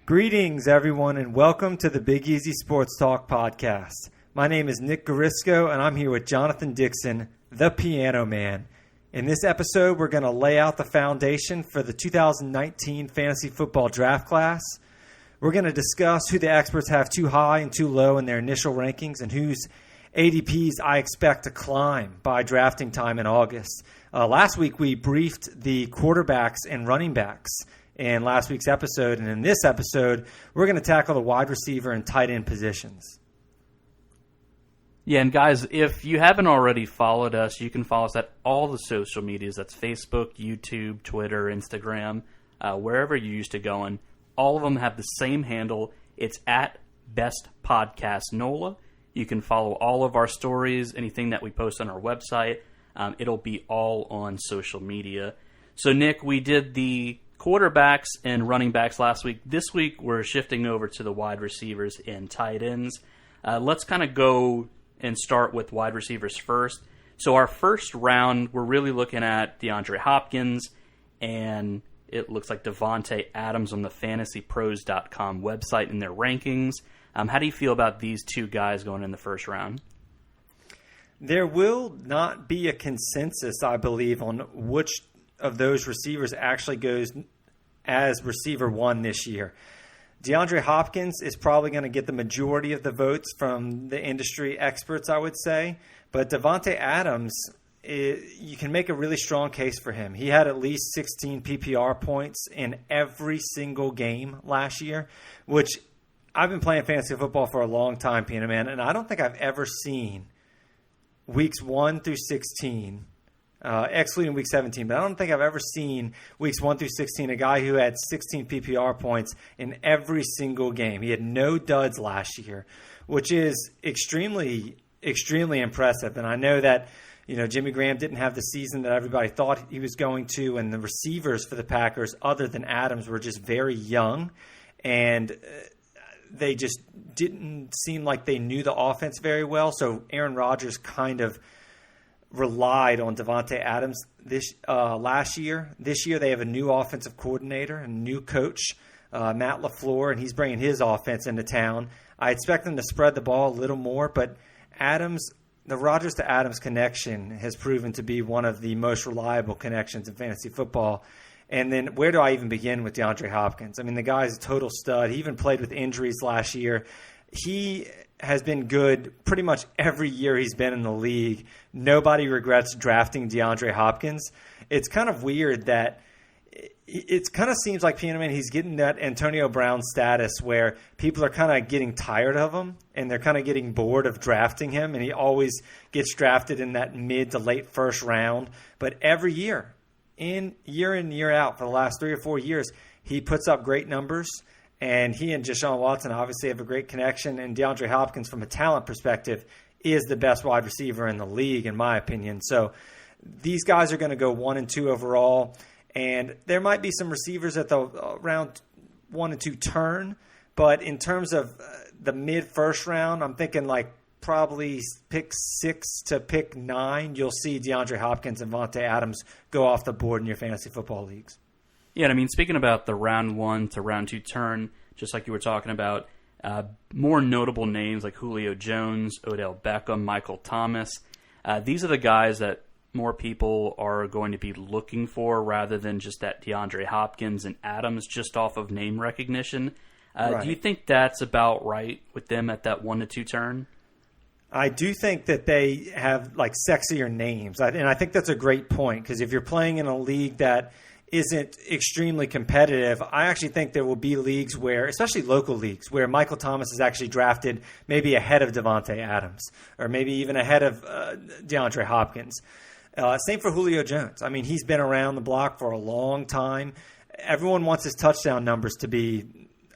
Greetings, everyone, and welcome to the Big Easy Sports Talk podcast. My name is Nick Garisco, and I'm here with Jonathan Dixon, the Piano Man. In this episode, we're going to lay out the foundation for the 2019 fantasy football draft class. We're going to discuss who the experts have too high and too low in their initial rankings and whose ADPs I expect to climb by drafting time in August. Last week, we briefed the quarterbacks and running backs in last week's episode, and in this episode, we're going to tackle the wide receiver and tight end positions. Yeah, and guys, if you haven't already followed us, you can follow us at all the social medias. That's Facebook, YouTube, Twitter, Instagram, wherever you're used to going. All of them have the same handle. It's at Best Podcast NOLA. You can follow all of our stories, anything that we post on our website. It'll be all on social media. So, Nick, we did the quarterbacks and running backs last week. This week, we're shifting over to the wide receivers and tight ends. Let's kind of go and start with wide receivers first. So our first round, we're really looking at DeAndre Hopkins, and it looks like Davante Adams on the FantasyPros.com website in their rankings. How do you feel about these two guys going in the first round? There will not be a consensus, I believe, on which of those receivers actually goes as receiver one this year. DeAndre Hopkins is probably going to get the majority of the votes from the industry experts, I would say. But Davante Adams, you can make a really strong case for him. He had at least 16 PPR points in every single game last year, which I've been playing fantasy football for a long time, Piano Man, and I don't think I've ever seen weeks 1 through 16 excluding week 17, but I don't think I've ever seen weeks 1 through 16 a guy who had 16 PPR points in every single game. He had no duds last year, which is extremely, extremely impressive. And I know that, Jimmy Graham didn't have the season that everybody thought he was going to, and the receivers for the Packers, other than Adams, were just very young, and they just didn't seem like they knew the offense very well. So Aaron Rodgers kind of relied on Davante Adams last year. This year they have a new offensive coordinator, a new coach, Matt LaFleur, and he's bringing his offense into town. I expect them to spread the ball a little more, but the Rodgers to Adams connection has proven to be one of the most reliable connections in fantasy football. And then where do I even begin with DeAndre Hopkins? I mean, the guy's a total stud. He even played with injuries last year. He has been good pretty much every year he's been in the league. Nobody regrets drafting DeAndre Hopkins. It's kind of weird that it kind of seems like Piano Man, he's getting that Antonio Brown status where people are kind of getting tired of him and they're kind of getting bored of drafting him, and he always gets drafted in that mid to late first round. But every year in, year out for the last 3 or 4 years, he puts up great numbers. And he and Deshaun Watson obviously have a great connection. And DeAndre Hopkins, from a talent perspective, is the best wide receiver in the league, in my opinion. So these guys are going to go 1 and 2 overall. And there might be some receivers at the round 1 and 2 turn. But in terms of the mid-first round, I'm thinking like probably pick 6 to pick 9. You'll see DeAndre Hopkins and Davante Adams go off the board in your fantasy football leagues. Yeah, I mean, speaking about the round 1 to round 2 turn, just like you were talking about, more notable names like Julio Jones, Odell Beckham, Michael Thomas. These are the guys that more people are going to be looking for rather than just that DeAndre Hopkins and Adams just off of name recognition. Right. Do you think that's about right with them at that 1 to 2 turn? I do think that they have like sexier names, and I think that's a great point, because if you're playing in a league that isn't extremely competitive, I actually think there will be leagues where, especially local leagues, where Michael Thomas is actually drafted maybe ahead of Davante Adams or maybe even ahead of DeAndre Hopkins. Same for Julio Jones. I mean, he's been around the block for a long time. Everyone wants his touchdown numbers to be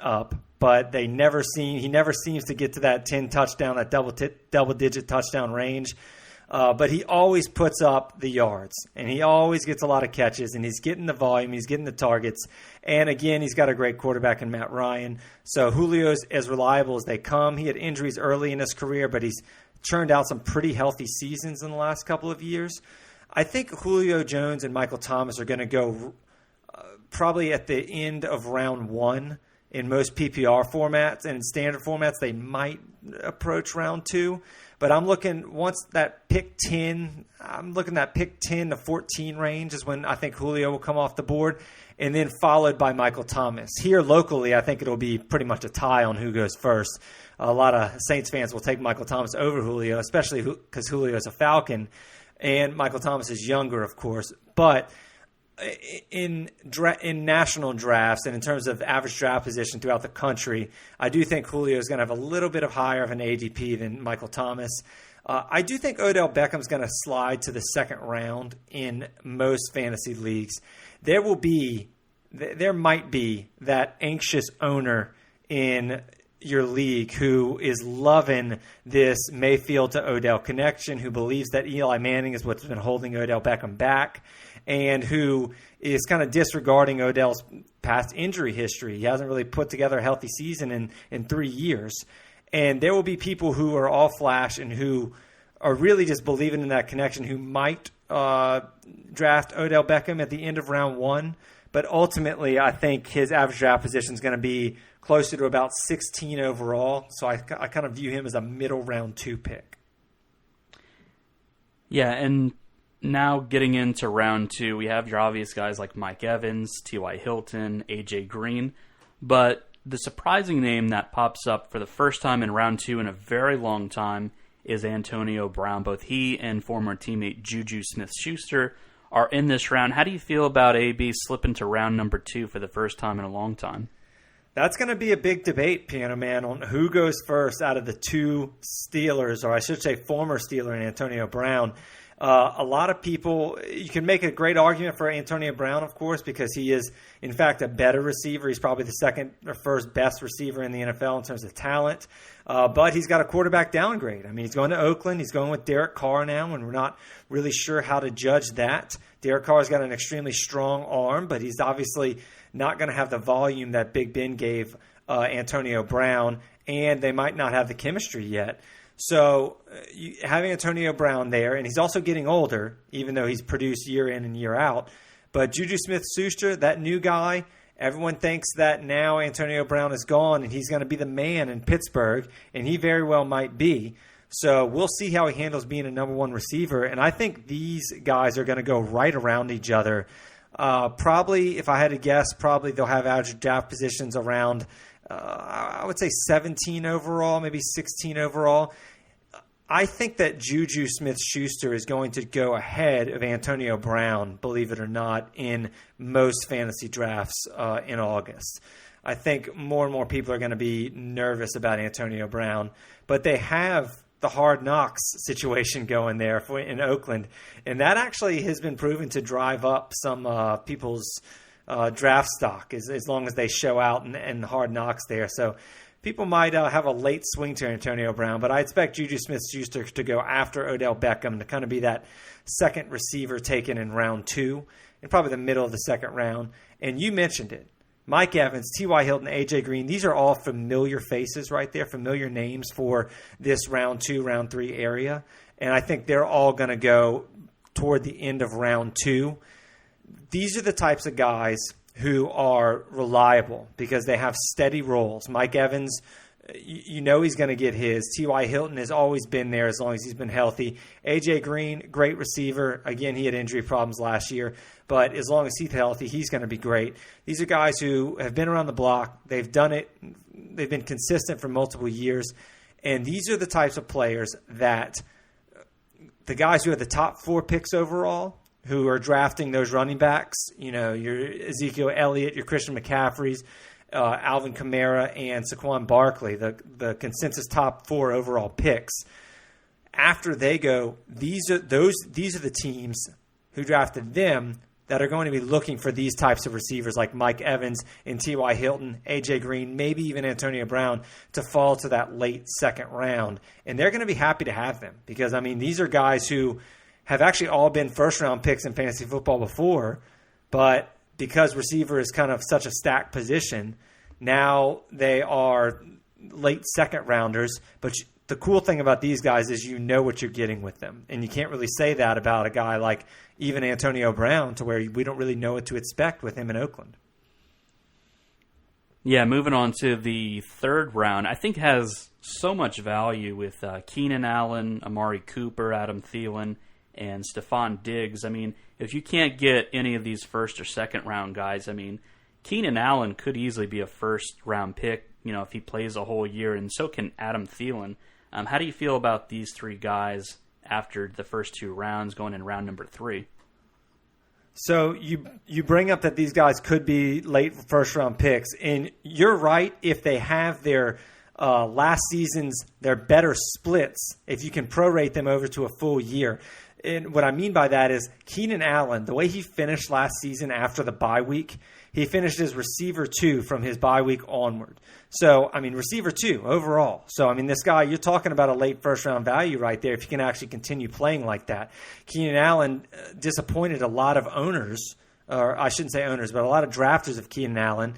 up, but he never seems to get to that 10 touchdown, that double-digit touchdown range. But he always puts up the yards, and he always gets a lot of catches, and he's getting the volume, he's getting the targets. And again, he's got a great quarterback in Matt Ryan. So Julio's as reliable as they come. He had injuries early in his career, but he's churned out some pretty healthy seasons in the last couple of years. I think Julio Jones and Michael Thomas are going to go probably at the end of round 1 in most PPR formats, and in standard formats, they might approach round 2. But I'm looking once that pick 10, I'm looking at pick 10 to 14 range is when I think Julio will come off the board, and then followed by Michael Thomas. Here locally, I think it'll be pretty much a tie on who goes first. A lot of Saints fans will take Michael Thomas over Julio, especially because Julio is a Falcon, and Michael Thomas is younger, of course. But in national drafts and in terms of average draft position throughout the country, I do think Julio is going to have a little bit of higher of an ADP than Michael Thomas. I do think Odell Beckham's going to slide to the second round in most fantasy leagues. There might be that anxious owner in your league who is loving this Mayfield to Odell connection, who believes that Eli Manning is what's been holding Odell Beckham back, and who is kind of disregarding Odell's past injury history. He hasn't really put together a healthy season in 3 years. And there will be people who are all flash and who are really just believing in that connection, who might draft Odell Beckham at the end of round 1. But ultimately, I think his average draft position is going to be closer to about 16 overall. So I kind of view him as a middle round 2 pick. Yeah, and now getting into round 2, we have your obvious guys like Mike Evans, T.Y. Hilton, A.J. Green. But the surprising name that pops up for the first time in round 2 in a very long time is Antonio Brown. Both he and former teammate Juju Smith-Schuster are in this round. How do you feel about AB slipping to round number 2 for the first time in a long time? That's going to be a big debate, Piano Man, on who goes first out of the 2 Steelers, or I should say former Steeler and Antonio Brown. A lot of people, you can make a great argument for Antonio Brown, of course, because he is, in fact, a better receiver. He's probably the second or first best receiver in the NFL in terms of talent. But he's got a quarterback downgrade. I mean, he's going to Oakland. He's going with Derek Carr now, and we're not really sure how to judge that. Derek Carr's got an extremely strong arm, but he's obviously not going to have the volume that Big Ben gave Antonio Brown, and they might not have the chemistry yet. So having Antonio Brown there, and he's also getting older, even though he's produced year in and year out. But Juju Smith-Schuster, that new guy, everyone thinks that now Antonio Brown is gone and he's going to be the man in Pittsburgh, and he very well might be. So we'll see how he handles being a number 1 receiver. And I think these guys are going to go right around each other. Probably, if I had to guess, probably they'll have average draft positions around, I would say 17 overall, maybe 16 overall. I think that Juju Smith-Schuster is going to go ahead of Antonio Brown, believe it or not, in most fantasy drafts in August. I think more and more people are going to be nervous about Antonio Brown, but they have the Hard Knocks situation going there in Oakland, and that actually has been proven to drive up some people's draft stock as long as they show out and Hard Knocks there. So people might have a late swing to Antonio Brown, but I expect Juju Smith-Schuster to go after Odell Beckham to kind of be that second receiver taken in round 2 and probably the middle of the second round. And you mentioned it. Mike Evans, T.Y. Hilton, A.J. Green, these are all familiar faces right there, familiar names for this round 2, round 3 area. And I think they're all going to go toward the end of round 2. These are the types of guys who are reliable because they have steady roles. Mike Evans, you know he's going to get his. T.Y. Hilton has always been there as long as he's been healthy. A.J. Green, great receiver. Again, he had injury problems last year, but as long as he's healthy, he's going to be great. These are guys who have been around the block. They've done it. They've been consistent for multiple years, and these are the types of players that the guys who are the top 4 picks overall, who are drafting those running backs, your Ezekiel Elliott, your Christian McCaffreys, Alvin Kamara, and Saquon Barkley, the consensus top 4 overall picks. After they go, these are the teams who drafted them that are going to be looking for these types of receivers like Mike Evans and T.Y. Hilton, A.J. Green, maybe even Antonio Brown to fall to that late second round. And they're going to be happy to have them because, these are guys who have actually all been first-round picks in fantasy football before, but because receiver is kind of such a stacked position, now they are late second-rounders. But the cool thing about these guys is you know what you're getting with them, and you can't really say that about a guy like even Antonio Brown to where we don't really know what to expect with him in Oakland. Yeah, moving on to the third round, I think has so much value with Keenan Allen, Amari Cooper, Adam Thielen, and Stephon Diggs. I mean, if you can't get any of these first or second round guys, I mean, Keenan Allen could easily be a first round pick, if he plays a whole year, and so can Adam Thielen. How do you feel about these three guys after the first two rounds, going in round number 3? So you bring up that these guys could be late first-round picks, and you're right if they have their last season's, their better splits, if you can prorate them over to a full year. And what I mean by that is Keenan Allen, the way he finished last season after the bye week, he finished as receiver 2 from his bye week onward. So, I mean, receiver 2 overall. So, I mean, this guy, you're talking about a late first-round value right there if you can actually continue playing like that. Keenan Allen disappointed a lot of owners, or I shouldn't say owners, but a lot of drafters of Keenan Allen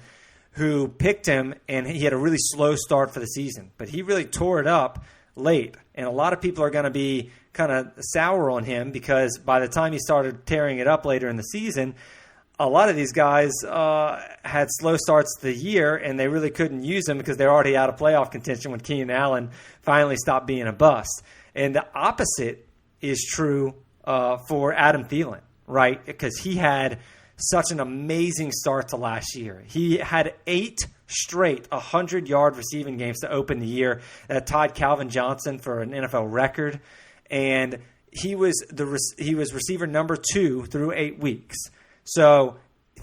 who picked him, and he had a really slow start for the season. But he really tore it up late, and a lot of people are going to be kind of sour on him because by the time he started tearing it up later in the season, a lot of these guys had slow starts to the year, and they really couldn't use him because they're already out of playoff contention when Keenan Allen finally stopped being a bust. And the opposite is true for Adam Thielen, right? Because he had such an amazing start to last year. He had 8 straight 100-yard receiving games to open the year that tied Calvin Johnson for an NFL record. And he was receiver number 2 through 8 weeks. So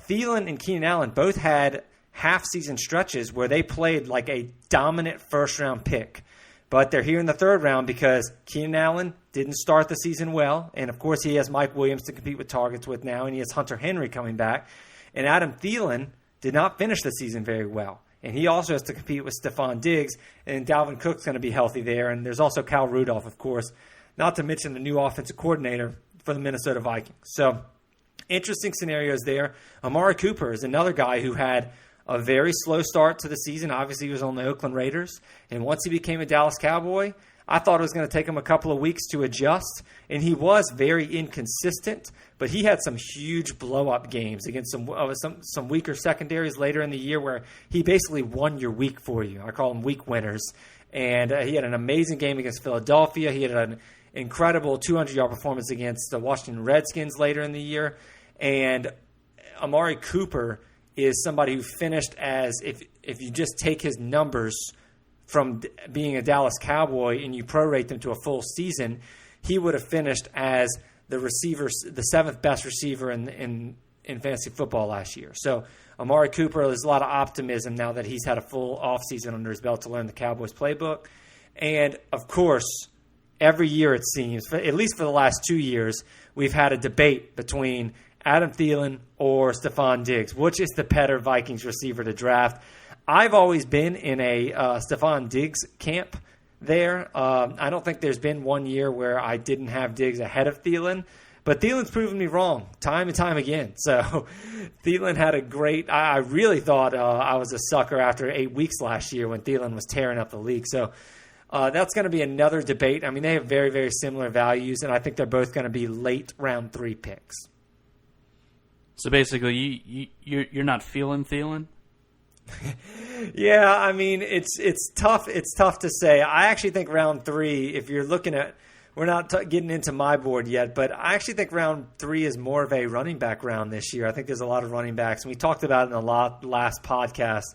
Thielen and Keenan Allen both had half-season stretches where they played like a dominant first-round pick. But they're here in the third round because Keenan Allen didn't start the season well. And, of course, he has Mike Williams to compete with targets with now, and he has Hunter Henry coming back. And Adam Thielen did not finish the season very well. And he also has to compete with Stephon Diggs, and Dalvin Cook's going to be healthy there. And there's also Kyle Rudolph, of course, not to mention the new offensive coordinator for the Minnesota Vikings. So interesting scenarios there. Amari Cooper is another guy who had a very slow start to the season. Obviously, he was on the Oakland Raiders. And once he became a Dallas Cowboy, I thought it was going to take him a couple of weeks to adjust. And he was very inconsistent, but he had some huge blow-up games against some weaker secondaries later in the year where he basically won your week for you. I call them week winners. And he had an amazing game against Philadelphia. He had an incredible 200-yard performance against the Washington Redskins later in the year. And Amari Cooper is somebody who finished as, if you just take his numbers from being a Dallas Cowboy and you prorate them to a full season, he would have finished as the 7th best receiver in fantasy football last year. So Amari Cooper, there's a lot of optimism now that he's had a full offseason under his belt to learn the Cowboys playbook. And, of course, every year it seems, at least for the last 2 years, we've had a debate between Adam Thielen or Stephon Diggs. Which is the better Vikings receiver to draft? I've always been in a Stephon Diggs camp there. I don't think there's been one year where I didn't have Diggs ahead of Thielen, but Thielen's proven me wrong time and time again. So Thielen had a great – I really thought I was a sucker after 8 weeks last year when Thielen was tearing up the league. So that's going to be another debate. I mean, they have very, very similar values, and I think they're both going to be late round 3 picks. So basically, you're not feeling Thielen? Yeah, I mean, it's tough. It's tough to say. I actually think round 3, if you're looking at, we're not getting into my board yet, but I actually think round 3 is more of a running back round this year. I think there's a lot of running backs, and we talked about it in the last podcast.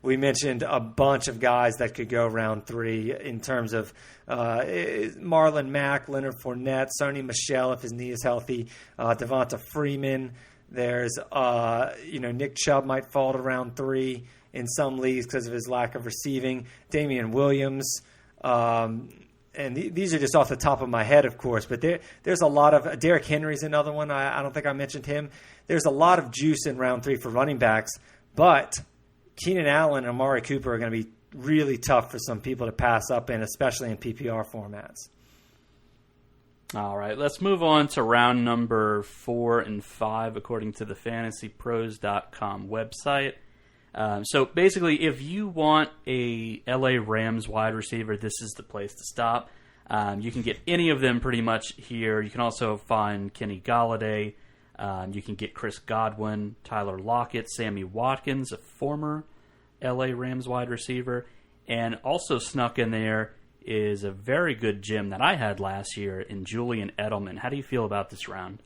We mentioned a bunch of guys that could go round 3 in terms of Marlon Mack, Leonard Fournette, Sony Michel if his knee is healthy, Devonta Freeman. There's, Nick Chubb might fall to round 3 in some leagues because of his lack of receiving. Damian Williams, and these are just off the top of my head, of course. But there's a lot of Derrick Henry's another one. I don't think I mentioned him. There's a lot of juice in round 3 for running backs, but Keenan Allen and Amari Cooper are going to be really tough for some people to pass up in, especially in PPR formats. All right, let's move on to round number 4 and 5, according to the FantasyPros.com website. So basically, if you want a LA Rams wide receiver, this is the place to stop. You can get any of them pretty much here. You can also find Kenny Golladay. You can get Chris Godwin, Tyler Lockett, Sammy Watkins, a former LA Rams wide receiver. And also snuck in there is a very good gem that I had last year in Julian Edelman. How do you feel about this round?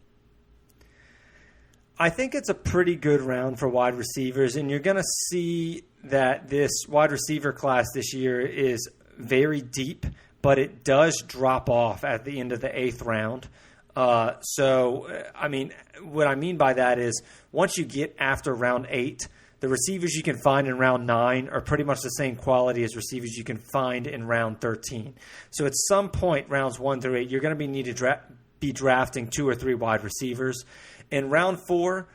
I think it's a pretty good round for wide receivers, and you're going to see that this wide receiver class this year is very deep, but it does drop off at the end of the 8th round. What I mean by that is once you get after round 8, the receivers you can find in round 9 are pretty much the same quality as receivers you can find in round 13. So at some point, rounds 1 through 8, you're going to need to be drafting 2 or 3 wide receivers. In round 4,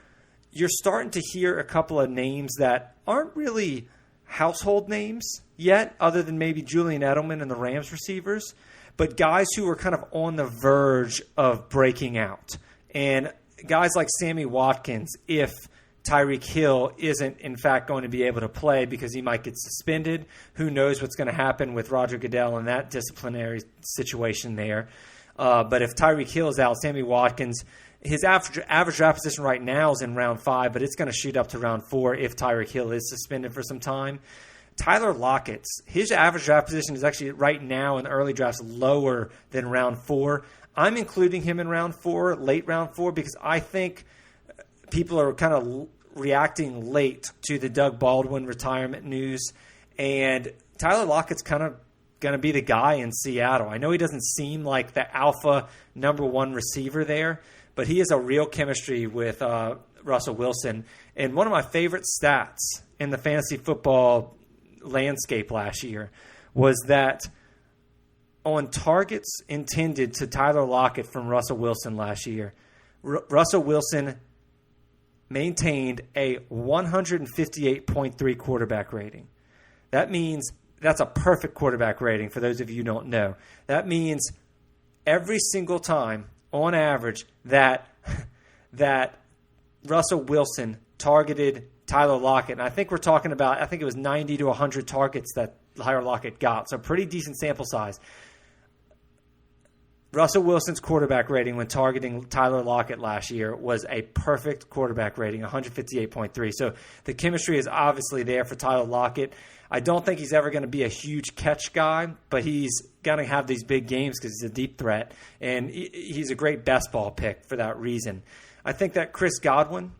you're starting to hear a couple of names that aren't really household names yet, other than maybe Julian Edelman and the Rams receivers, but guys who are kind of on the verge of breaking out. And guys like Sammy Watkins, if Tyreek Hill isn't, in fact, going to be able to play because he might get suspended. Who knows what's going to happen with Roger Goodell in that disciplinary situation there. But if Tyreek Hill is out, Sammy Watkins, his average draft position right now is in round 5, but it's going to shoot up to round 4 if Tyreek Hill is suspended for some time. Tyler Lockett's, his average draft position is actually right now in the early drafts lower than round 4. I'm including him in round 4, late round 4, because I think people are kind of reacting late to the Doug Baldwin retirement news, and Tyler Lockett's kind of going to be the guy in Seattle. I know he doesn't seem like the alpha number 1 receiver there, but he has a real chemistry with Russell Wilson. And one of my favorite stats in the fantasy football landscape last year was that on targets intended to Tyler Lockett from Russell Wilson last year, Russell Wilson maintained a 158.3 quarterback rating. That means that's a perfect quarterback rating for those of you who don't know. That means every single time, on average, that Russell Wilson targeted Tyler Lockett, and I think we're talking about, I think it was 90 to 100 targets that Tyler Lockett got, so pretty decent sample size. Russell Wilson's quarterback rating when targeting Tyler Lockett last year was a perfect quarterback rating, 158.3. So the chemistry is obviously there for Tyler Lockett. I don't think he's ever going to be a huge catch guy, but he's going to have these big games because he's a deep threat, and he's a great best ball pick for that reason. I think that Chris Godwin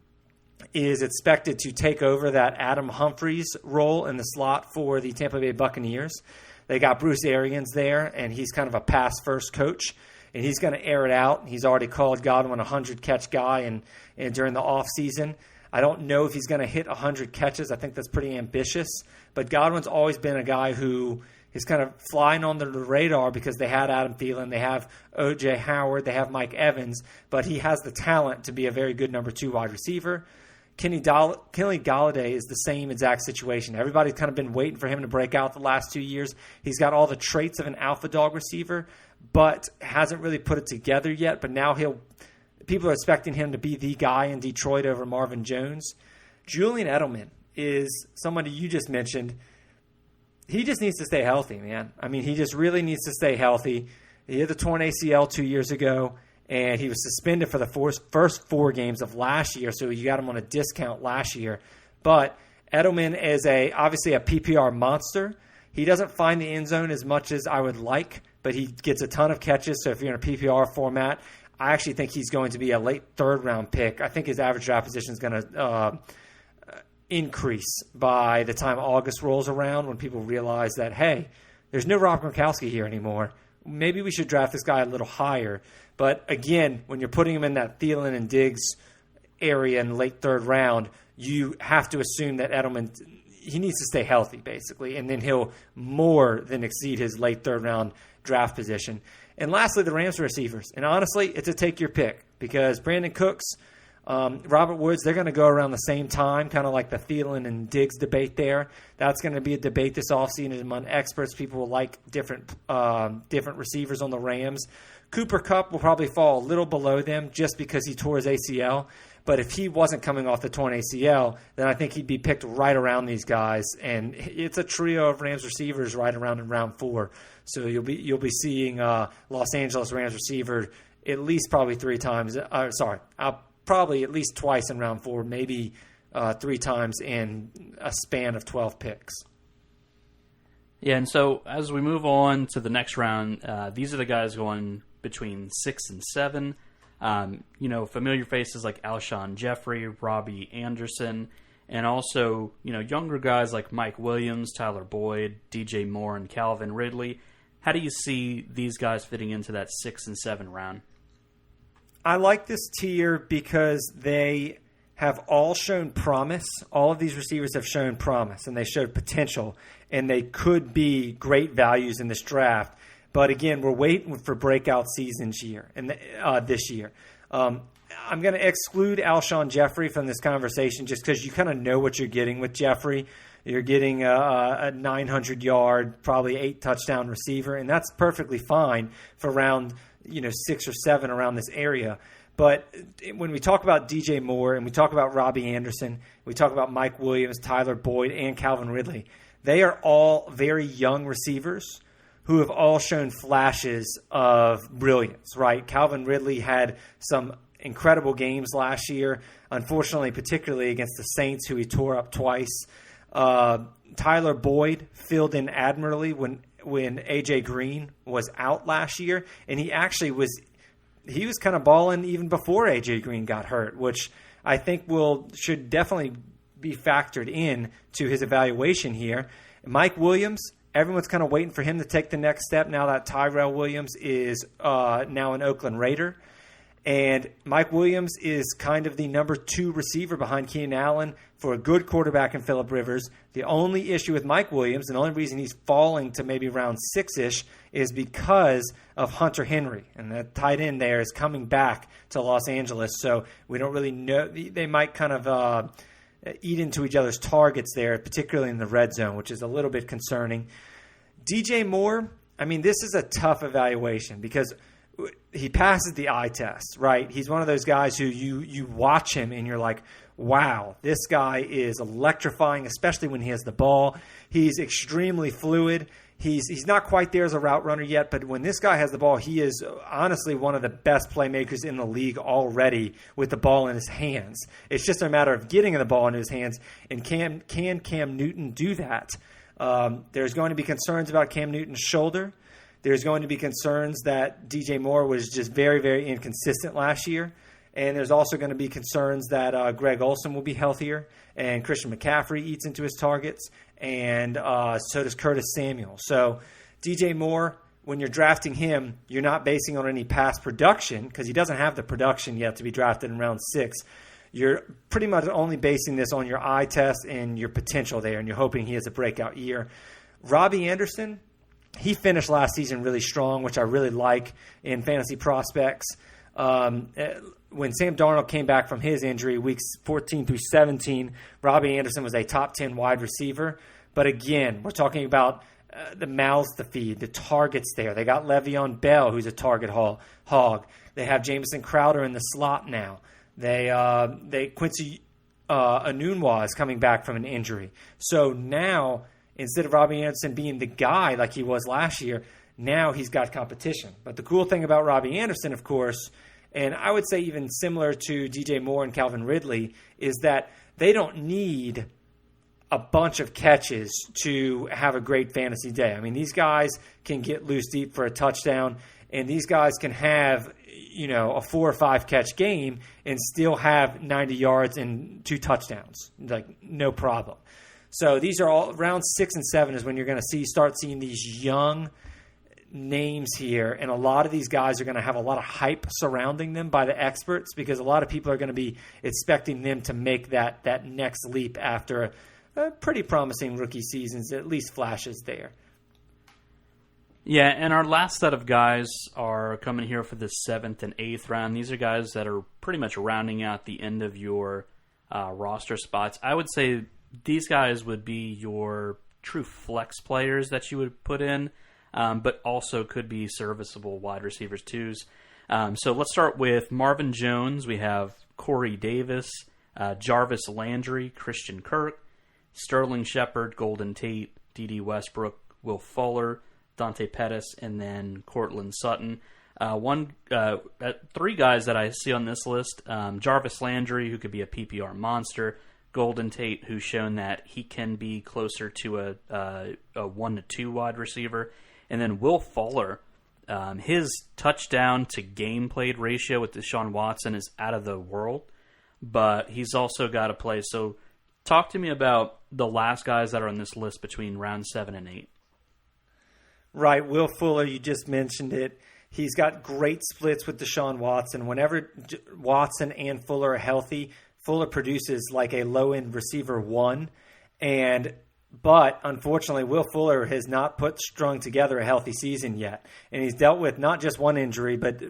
is expected to take over that Adam Humphries role in the slot for the Tampa Bay Buccaneers. They got Bruce Arians there, and he's kind of a pass-first coach, and he's going to air it out. He's already called Godwin a 100-catch guy and during the offseason. I don't know if he's going to hit 100 catches. I think that's pretty ambitious. But Godwin's always been a guy who is kind of flying under the radar because they had Adam Thielen, they have O.J. Howard, they have Mike Evans, but he has the talent to be a very good number 2 wide receiver. Kenny Golladay is the same exact situation. Everybody's kind of been waiting for him to break out the last 2 years. He's got all the traits of an alpha dog receiver, but hasn't really put it together yet. But now people are expecting him to be the guy in Detroit over Marvin Jones. Julian Edelman is somebody you just mentioned. He just needs to stay healthy, man. I mean, he just really needs to stay healthy. He had the torn ACL 2 years ago, and he was suspended for the first 4 games of last year, so you got him on a discount last year. But Edelman is obviously a PPR monster. He doesn't find the end zone as much as I would like, but he gets a ton of catches, so if you're in a PPR format, I actually think he's going to be a late 3rd-round pick. I think his average draft position is going to increase by the time August rolls around when people realize that, hey, there's no Rob Gronkowski here anymore. Maybe we should draft this guy a little higher. But again, when you're putting him in that Thielen and Diggs area in the late 3rd round, you have to assume that Edelman, he needs to stay healthy, basically, and then he'll more than exceed his late 3rd round draft position. And lastly, the Rams receivers. And honestly, it's a take your pick because Brandon Cooks, Robert Woods, they're going to go around the same time, kind of like the Thielen and Diggs debate there. That's going to be a debate this offseason among experts. People will like different receivers on the Rams. Cooper Kupp will probably fall a little below them just because he tore his ACL. But if he wasn't coming off the torn ACL, then I think he'd be picked right around these guys. And it's a trio of Rams receivers right around in round 4. So you'll be seeing Los Angeles Rams receiver at least probably 3 times. Probably at least twice in round 4, maybe 3 times in a span of 12 picks. Yeah, and so as we move on to the next round, these are the guys going between 6 and 7. Familiar faces like Alshon Jeffrey, Robbie Anderson, and also, younger guys like Mike Williams, Tyler Boyd, DJ Moore, and Calvin Ridley. How do you see these guys fitting into that 6 and 7 round? I like this tier because they have all shown promise. All of these receivers have shown promise, and they showed potential, and they could be great values in this draft. But again, we're waiting for breakout seasons this year. I'm going to exclude Alshon Jeffrey from this conversation just because you kind of know what you're getting with Jeffrey. You're getting a 900-yard, probably 8-touchdown receiver, and that's perfectly fine for round 6 or 7 around this area. But when we talk about DJ Moore and we talk about Robbie Anderson, we talk about Mike Williams, Tyler Boyd, and Calvin Ridley, they are all very young receivers who have all shown flashes of brilliance, right? Calvin Ridley had some incredible games last year, unfortunately, particularly against the Saints, who he tore up twice. Tyler Boyd filled in admirably when A.J. Green was out last year, and he was kind of balling even before A.J. Green got hurt, which I think should definitely be factored in to his evaluation here. Mike Williams, everyone's kind of waiting for him to take the next step now that Tyrell Williams is now an Oakland Raider. And Mike Williams is kind of the number 2 receiver behind Keenan Allen for a good quarterback in Phillip Rivers. The only issue with Mike Williams, and the only reason he's falling to maybe round 6-ish, is because of Hunter Henry. And the tight end there is coming back to Los Angeles. So we don't really know. They might kind of eat into each other's targets there, particularly in the red zone, which is a little bit concerning. DJ Moore, this is a tough evaluation because he passes the eye test, right? He's one of those guys who you watch him and you're like, wow, this guy is electrifying, especially when he has the ball. He's extremely fluid. He's not quite there as a route runner yet, but when this guy has the ball, he is honestly one of the best playmakers in the league already with the ball in his hands. It's just a matter of getting the ball into his hands, and can Cam Newton do that? There's going to be concerns about Cam Newton's shoulder. There's going to be concerns that DJ Moore was just very, very inconsistent last year. And there's also going to be concerns that Greg Olsen will be healthier and Christian McCaffrey eats into his targets, and so does Curtis Samuel. So DJ Moore, when you're drafting him, you're not basing on any past production because he doesn't have the production yet to be drafted in round 6. You're pretty much only basing this on your eye test and your potential there, and you're hoping he has a breakout year. Robbie Anderson, he finished last season really strong, which I really like in fantasy prospects. When Sam Darnold came back from his injury, weeks 14 through 17, Robbie Anderson was a top 10 wide receiver. But again, we're talking about the mouths to feed, the targets there. They got Le'Veon Bell, who's a target hog. They have Jamison Crowder in the slot now. They Quincy Enunwa is coming back from an injury. So now, instead of Robbie Anderson being the guy like he was last year, now he's got competition. But the cool thing about Robbie Anderson, of course, and I would say even similar to DJ Moore and Calvin Ridley, is that they don't need a bunch of catches to have a great fantasy day. I mean, these guys can get loose deep for a touchdown, and these guys can have, a 4 or 5 catch game and still have 90 yards and 2 touchdowns. Like, no problem. So these are all round 6 and 7 is when you're going to start seeing these young names here, and a lot of these guys are going to have a lot of hype surrounding them by the experts because a lot of people are going to be expecting them to make that next leap after a pretty promising rookie seasons, at least flashes there. Yeah, and our last set of guys are coming here for the 7th and 8th round. These are guys that are pretty much rounding out the end of your roster spots. I would say these guys would be your true flex players that you would put in, but also could be serviceable wide receivers too. So let's start with Marvin Jones. We have Corey Davis, Jarvis Landry, Christian Kirk, Sterling Shepard, Golden Tate, D.D. Westbrook, Will Fuller, Dante Pettis, and then Cortland Sutton. 3 guys that I see on this list, Jarvis Landry, who could be a PPR monster, Golden Tate, who's shown that he can be closer to a 1 to 2 wide receiver. And then Will Fuller, his touchdown to game played ratio with Deshaun Watson is out of the world, but he's also got to play. So talk to me about the last guys that are on this list between round 7 and 8. Right, Will Fuller, you just mentioned it. He's got great splits with Deshaun Watson. Whenever Watson and Fuller are healthy, Fuller produces like a low-end receiver 1. But unfortunately, Will Fuller has not strung together a healthy season yet. And he's dealt with not just one injury, but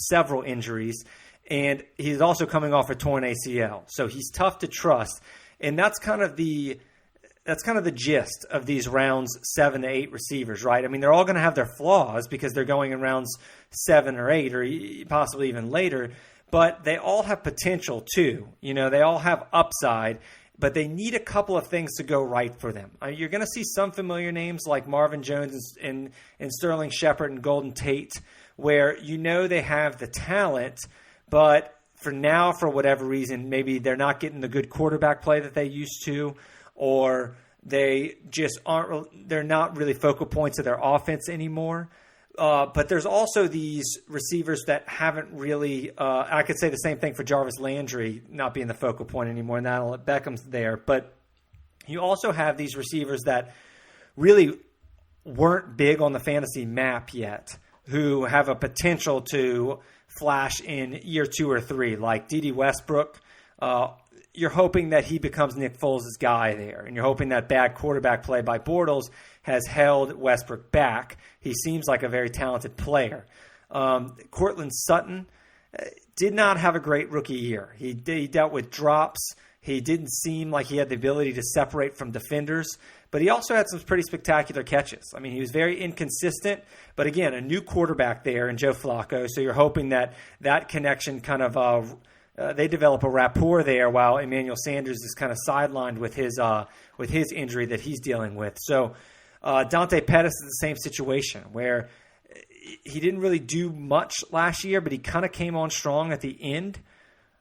several injuries. And he's also coming off a torn ACL. So he's tough to trust. And that's kind of the gist of these rounds 7 to 8 receivers, right? I mean, they're all going to have their flaws because they're going in rounds 7 or 8 or possibly even later, but they all have potential too. They all have upside, but they need a couple of things to go right for them. You're going to see some familiar names like Marvin Jones and Sterling Shepard and Golden Tate, where they have the talent, but for now, for whatever reason, maybe they're not getting the good quarterback play that they used to, or they just they're not really focal points of their offense anymore. But there's also these receivers that haven't really I could say the same thing for Jarvis Landry not being the focal point anymore. Now Beckham's there. But you also have these receivers that really weren't big on the fantasy map yet, who have a potential to flash in year 2 or 3, like Dede Westbrook. You're hoping that he becomes Nick Foles' guy there, and you're hoping that bad quarterback play by Bortles has held Westbrook back. He seems like a very talented player. Cortland Sutton did not have a great rookie year. He dealt with drops. He didn't seem like he had the ability to separate from defenders, but he also had some pretty spectacular catches. I mean, he was very inconsistent, but again, a new quarterback there in Joe Flacco, so you're hoping that connection kind of they develop a rapport there while Emmanuel Sanders is kind of sidelined with his injury that he's dealing with. So Dante Pettis is the same situation where he didn't really do much last year, but he kind of came on strong at the end,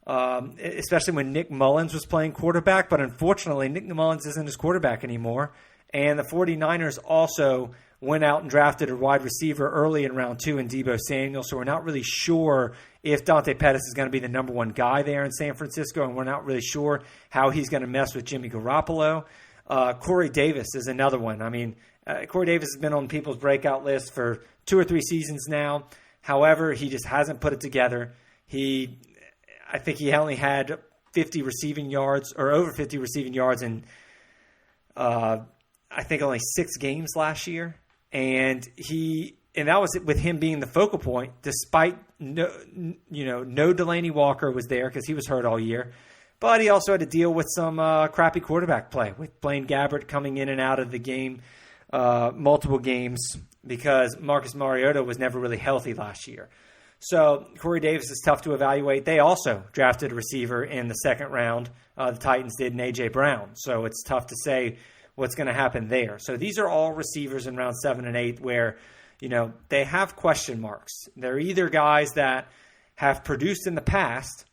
especially when Nick Mullins was playing quarterback. But unfortunately, Nick Mullins isn't his quarterback anymore. And the 49ers also went out and drafted a wide receiver early in round 2 in Deebo Samuel. So we're not really sure if Dante Pettis is going to be the number 1 guy there in San Francisco, and we're not really sure how he's going to mess with Jimmy Garoppolo. Corey Davis is another one. I mean, Corey Davis has been on people's breakout list for 2 or 3 seasons now. However, he just hasn't put it together. I think he only had 50 receiving yards or over 50 receiving yards in I think only 6 games last year. And that was with him being the focal point, despite no Delaney Walker was there because he was hurt all year. But he also had to deal with some crappy quarterback play with Blaine Gabbert coming in and out of the game multiple games because Marcus Mariota was never really healthy last year. So Corey Davis is tough to evaluate. They also drafted a receiver in the 2nd round. The Titans did, in A.J. Brown. So it's tough to say what's going to happen there. So these are all receivers in round 7 and 8 where, they have question marks. They're either guys that have produced in the past,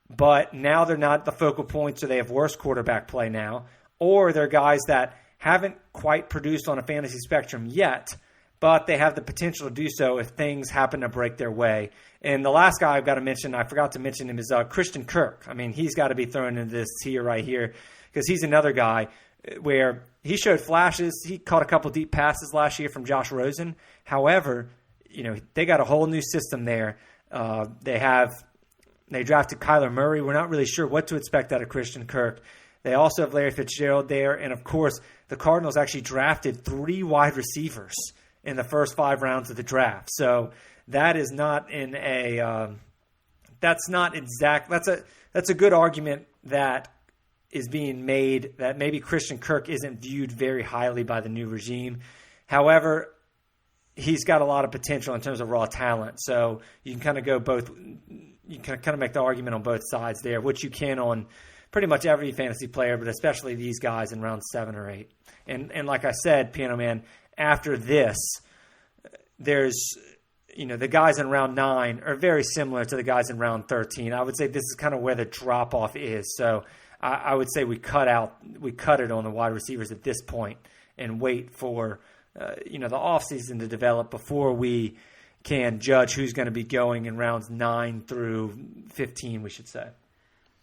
but now they're not the focal point, so they have worse quarterback play now, or they're guys that haven't quite produced on a fantasy spectrum yet, but they have the potential to do so if things happen to break their way. And the last guy I've got to mention, I forgot to mention him, is Christian Kirk. I mean, he's got to be thrown into this tier right here because he's another guy where he showed flashes. He caught a couple deep passes last year from Josh Rosen. However, they got a whole new system there. They drafted Kyler Murray. We're not really sure what to expect out of Christian Kirk. They also have Larry Fitzgerald there. And, of course, the Cardinals actually drafted 3 wide receivers in the first 5 rounds of the draft. So that is not that's a good argument that is being made that maybe Christian Kirk isn't viewed very highly by the new regime. However, he's got a lot of potential in terms of raw talent. So you can kind of go both. You can kind of make the argument on both sides there, which you can on pretty much every fantasy player, but especially these guys in round 7 or 8. And like I said, Piano Man, after this, there's the guys in round 9 are very similar to the guys in round 13. I would say this is kind of where the drop-off is. So I would say we cut it on the wide receivers at this point and wait for the offseason to develop before we can judge who's going to be going in rounds 9 through 15, we should say.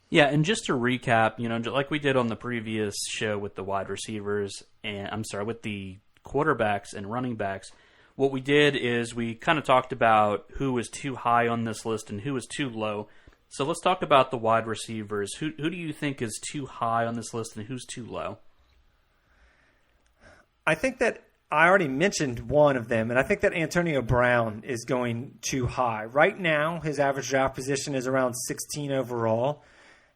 Yeah, and just to recap, like we did on the previous show with the wide receivers with the quarterbacks and running backs, what we did is we kind of talked about who was too high on this list and who was too low. So let's talk about the wide receivers. Who do you think is too high on this list and who's too low? I think that I already mentioned one of them, and I think that Antonio Brown is going too high. Right now, his average draft position is around 16 overall.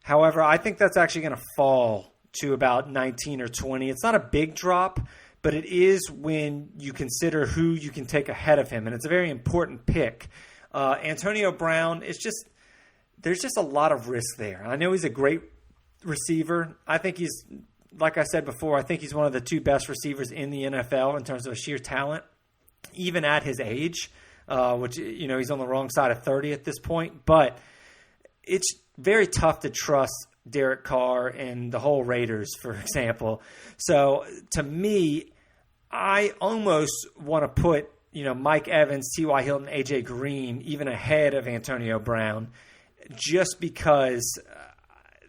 However, I think that's actually going to fall to about 19 or 20. It's not a big drop, but it is when you consider who you can take ahead of him, and it's a very important pick. Antonio Brown is there's just a lot of risk there. I know he's a great receiver. I think he's, like I said before, I think he's one of the 2 best receivers in the NFL in terms of sheer talent, even at his age, which, he's on the wrong side of 30 at this point. But it's very tough to trust Derek Carr and the whole Raiders, for example. So to me, I almost want to put, Mike Evans, T.Y. Hilton, A.J. Green even ahead of Antonio Brown, just because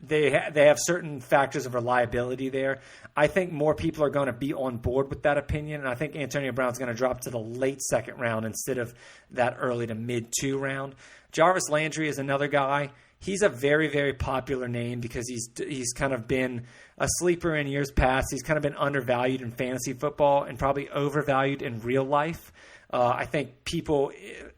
they have certain factors of reliability there. I think more people are going to be on board with that opinion, and I think Antonio Brown's going to drop to the late second round instead of that early to mid-2 round. Jarvis Landry is another guy. He's a very, very popular name because he's kind of been a sleeper in years past. He's kind of been undervalued in fantasy football and probably overvalued in real life. I think people,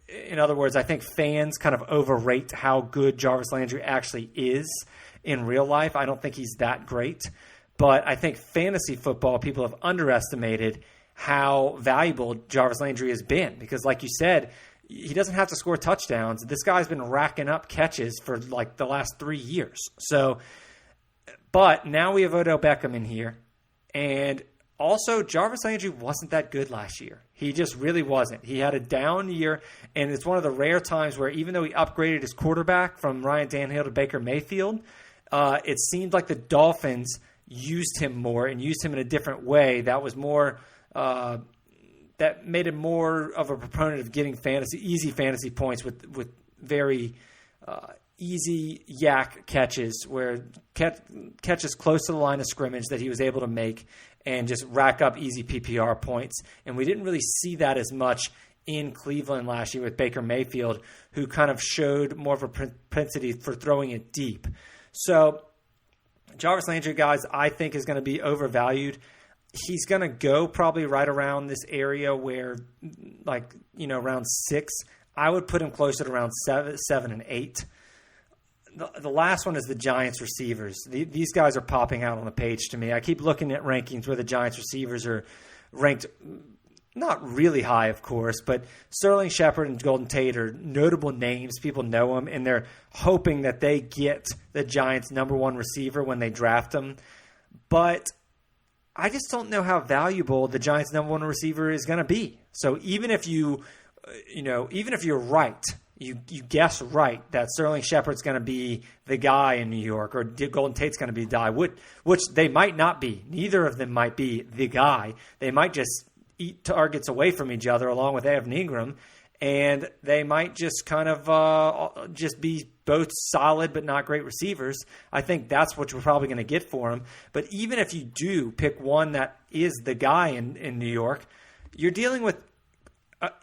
in other words, I think fans kind of overrate how good Jarvis Landry actually is in real life. I don't think he's that great. But I think fantasy football, people have underestimated how valuable Jarvis Landry has been because, like you said, he doesn't have to score touchdowns. This guy's been racking up catches for like the last 3 years. So, but now we have Odell Beckham in here. And also, Jarvis Landry wasn't that good last year. He just really wasn't. He had a down year, and it's one of the rare times where even though he upgraded his quarterback from Ryan Tannehill to Baker Mayfield, it seemed like the Dolphins used him more and used him in a different way that was more that made him more of a proponent of getting easy fantasy points with very easy yak catches, where catches close to the line of scrimmage that he was able to make and just rack up easy PPR points. And we didn't really see that as much in Cleveland last year with Baker Mayfield, who kind of showed more of a propensity for throwing it deep. So Jarvis Landry, guys, I think is going to be overvalued. He's going to go probably right around this area where, around 6. I would put him closer to around 7 and 8. The last one is the Giants receivers. These guys are popping out on the page to me. I keep looking at rankings where the Giants receivers are ranked not really high, of course, but Sterling Shepard and Golden Tate are notable names. People know them, and they're hoping that they get the Giants' number 1 receiver when they draft them. But I just don't know how valuable the Giants' number 1 receiver is going to be. So even if you're right, you guess right that Sterling Shepard's going to be the guy in New York or Golden Tate's going to be the guy, which they might not be. Neither of them might be the guy. They might just eat targets away from each other along with Evan Ingram, and they might just kind of just be both solid but not great receivers. I think that's what you're probably going to get for him. But even if you do pick one that is the guy in New York, you're dealing with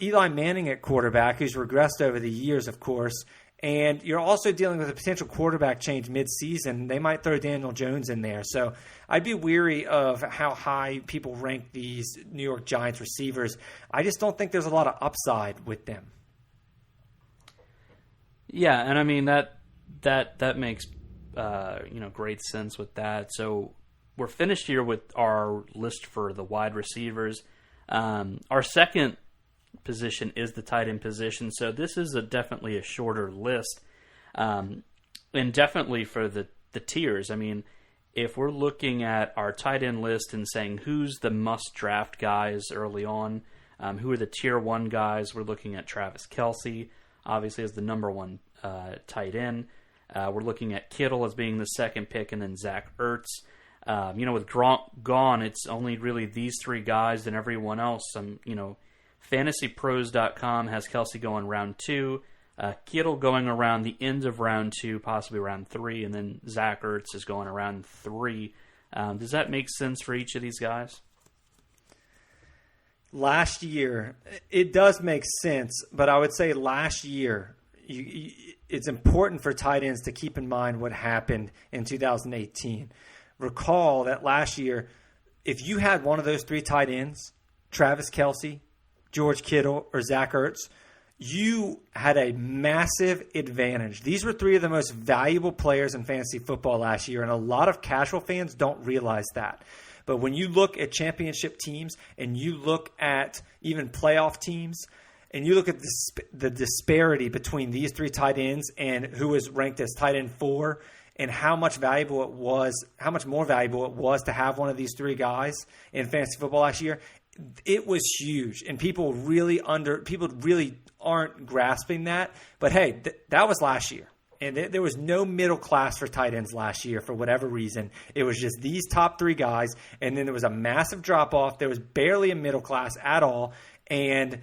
Eli Manning at quarterback, who's regressed over the years, of course, and you're also dealing with a potential quarterback change midseason. They might throw Daniel Jones in there. So I'd be weary of how high people rank these New York Giants receivers. I just don't think there's a lot of upside with them. Yeah, and I mean that makes great sense with that. So we're finished here with our list for the wide receivers. Our second position is the tight end position. So this is definitely a shorter list, and definitely for the tiers. I mean, if we're looking at our tight end list and saying who's the must draft guys early on, who are the tier 1 guys, we're looking at Travis Kelce, obviously as the number 1 tight end. We're looking at Kittle as being the second pick, and then Zach Ertz. With Gronk gone, it's only really these three guys and everyone else. FantasyPros.com has Kelsey going round 2, Kittle going around the end of round 2, possibly round 3, and then Zach Ertz is going around 3. Does that make sense for each of these guys? Last year, it does make sense, but I would say last year, it's important for tight ends to keep in mind what happened in 2018. Recall that last year, if you had one of those three tight ends, Travis Kelce, George Kittle, or Zach Ertz, you had a massive advantage. These were three of the most valuable players in fantasy football last year, and a lot of casual fans don't realize that. But when you look at championship teams and you look at even playoff teams and you look at the disparity between these three tight ends and who was ranked as tight end 4 and how much more valuable it was to have one of these three guys in fantasy football last year, it was huge. And people really aren't grasping that. But hey, that was last year. And there was no middle class for tight ends last year for whatever reason. It was just these top three guys, and then there was a massive drop-off. There was barely a middle class at all, and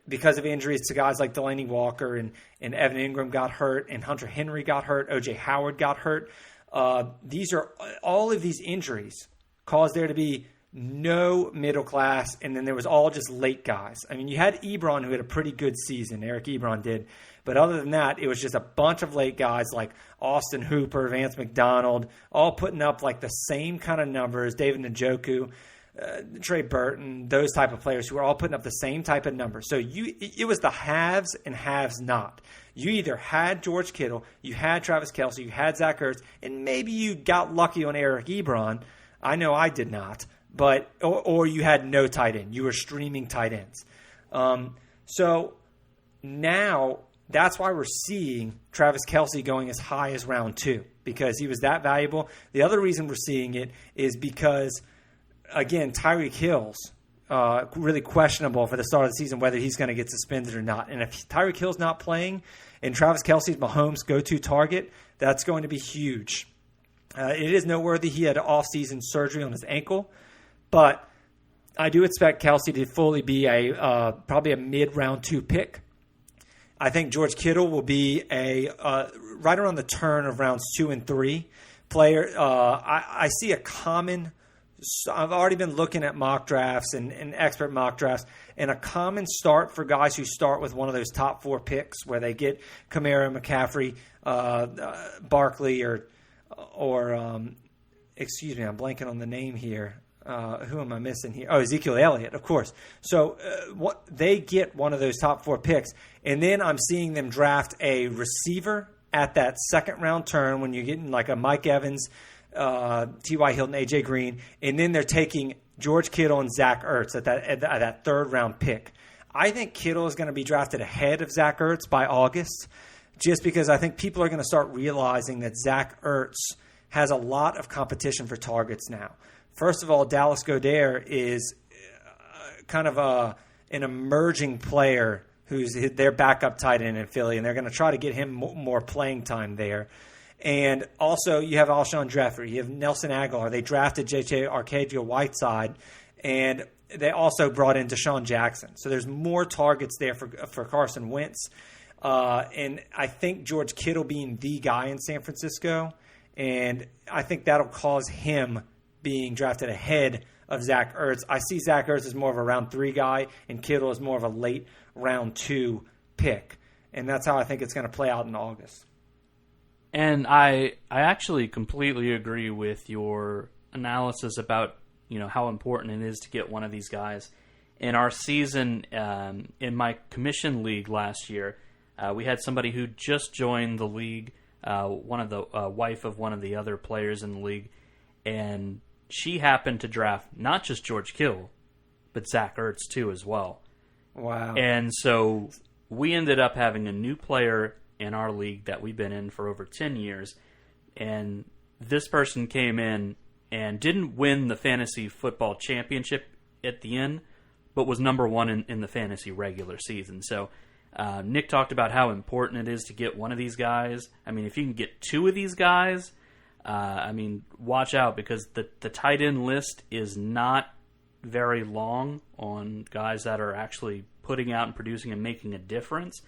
because of injuries to guys like Delaney Walker and Evan Ingram got hurt, and Hunter Henry got hurt, O.J. Howard got hurt. All of these injuries caused there to be no middle class, and then there was all just late guys. I mean, you had Ebron, who had a pretty good season. Eric Ebron did. But other than that, it was just a bunch of late guys like Austin Hooper, Vance McDonald, all putting up like the same kind of numbers, David Njoku, Trey Burton, those type of players who were all putting up the same type of numbers. So it was the haves and haves not. You either had George Kittle, you had Travis Kelce, you had Zach Ertz, and maybe you got lucky on Eric Ebron. I know I did not. But or you had no tight end. You were streaming tight ends. So now that's why we're seeing Travis Kelce going as high as round 2, because he was that valuable. The other reason we're seeing it is because, again, Tyreek Hill's really questionable for the start of the season whether he's going to get suspended or not. And if Tyreek Hill's not playing and Travis Kelce's Mahomes' go-to target, that's going to be huge. It is noteworthy he had off-season surgery on his ankle. But I do expect Kelce to fully be probably a mid-round 2 pick. I think George Kittle will be right around the turn of rounds 2 and 3 player. I see a common – I've already been looking at mock drafts and expert mock drafts, and a common start for guys who start with one of those top 4 picks where they get Kamara, McCaffrey, Barkley, or excuse me, I'm blanking on the name here. Who am I missing here? Oh, Ezekiel Elliott, of course. So they get one of those top 4 picks, and then I'm seeing them draft a receiver at that second round turn when you're getting like a Mike Evans, T.Y. Hilton, A.J. Green, and then they're taking George Kittle and Zach Ertz at that third round pick. I think Kittle is going to be drafted ahead of Zach Ertz by August, just because I think people are going to start realizing that Zach Ertz has a lot of competition for targets now. First of all, Dallas Goedert is kind of an emerging player who's their backup tight end in Philly, and they're going to try to get him more playing time there. And also, you have Alshon Jeffrey. You have Nelson Aguilar. They drafted J.J. Arcega-Whiteside, and they also brought in Deshaun Jackson. So there's more targets there for Carson Wentz. And I think George Kittle being the guy in San Francisco, and I think that'll cause him being drafted ahead of Zach Ertz. I see Zach Ertz as more of a round 3 guy, and Kittle as more of a late round 2 pick. And that's how I think it's going to play out in August. And I actually completely agree with your analysis about how important it is to get one of these guys. In our season, in my commission league last year, we had somebody who just joined the league, one of the wife of one of the other players in the league, and she happened to draft not just George Kittle, but Zach Ertz too as well. Wow. And so we ended up having a new player in our league that we've been in for over 10 years. And this person came in and didn't win the fantasy football championship at the end, but was number 1 in the fantasy regular season. So Nick talked about how important it is to get one of these guys. I mean, if you can get two of these guys, watch out, because the tight end list is not very long on guys that are actually putting out and producing and making a difference.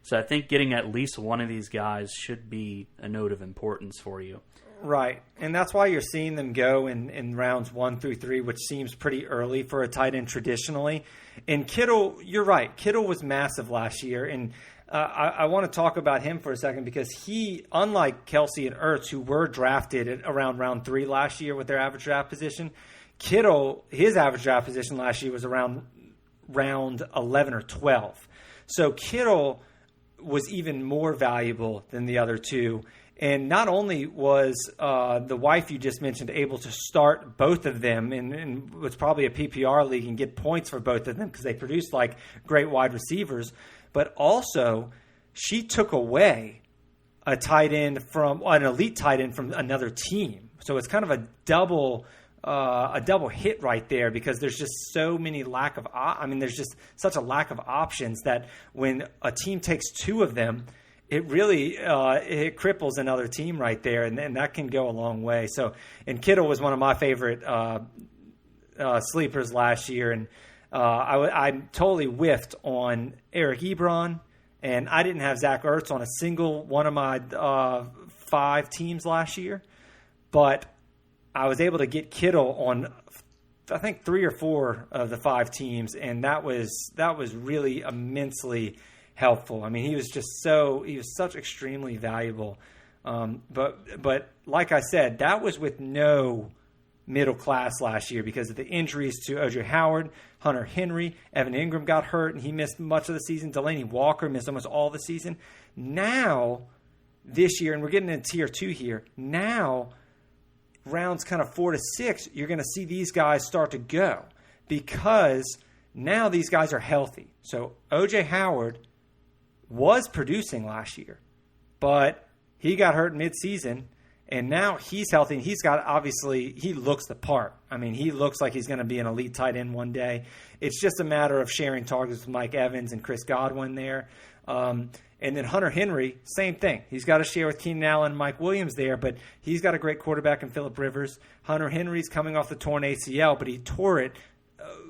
So I think getting at least one of these guys should be a note of importance for you. Right, and that's why you're seeing them go in rounds 1 through 3, which seems pretty early for a tight end traditionally. And Kittle, you're right. Kittle was massive last year, and I want to talk about him for a second, because he, unlike Kelsey and Ertz, who were drafted at around round 3 last year with their average draft position, Kittle, his average draft position last year was around round 11 or 12. So Kittle was even more valuable than the other two. And not only was the wife you just mentioned able to start both of them, and was probably a PPR league, and get points for both of them because they produced like great wide receivers, but also she took away a tight end from an elite tight end from another team. So it's kind of a double hit right there, because there's just so many there's just such a lack of options that when a team takes two of them, it really it cripples another team right there, and that can go a long way. So, and Kittle was one of my favorite sleepers last year, and I totally whiffed on Eric Ebron, and I didn't have Zach Ertz on a single one of my 5 teams last year, but I was able to get Kittle on, I think, 3 or 4 of the 5 teams, and that was really immensely helpful. I mean, he was such extremely valuable. But like I said, that was with no middle class last year because of the injuries to O.J. Howard, Hunter Henry. Evan Ingram got hurt, and he missed much of the season. Delaney Walker missed almost all the season. Now, this year, and we're getting into tier 2 here, now rounds kind of 4 to 6, you're going to see these guys start to go, because now these guys are healthy. So O.J. Howard was producing last year, but he got hurt midseason, and now he's healthy, and he's got, obviously, he looks the part. I mean, he looks like he's going to be an elite tight end one day. It's just a matter of sharing targets with Mike Evans and Chris Godwin there. And then Hunter Henry, same thing. He's got to share with Keenan Allen and Mike Williams there, but he's got a great quarterback in Phillip Rivers. Hunter Henry's coming off the torn ACL, but he tore it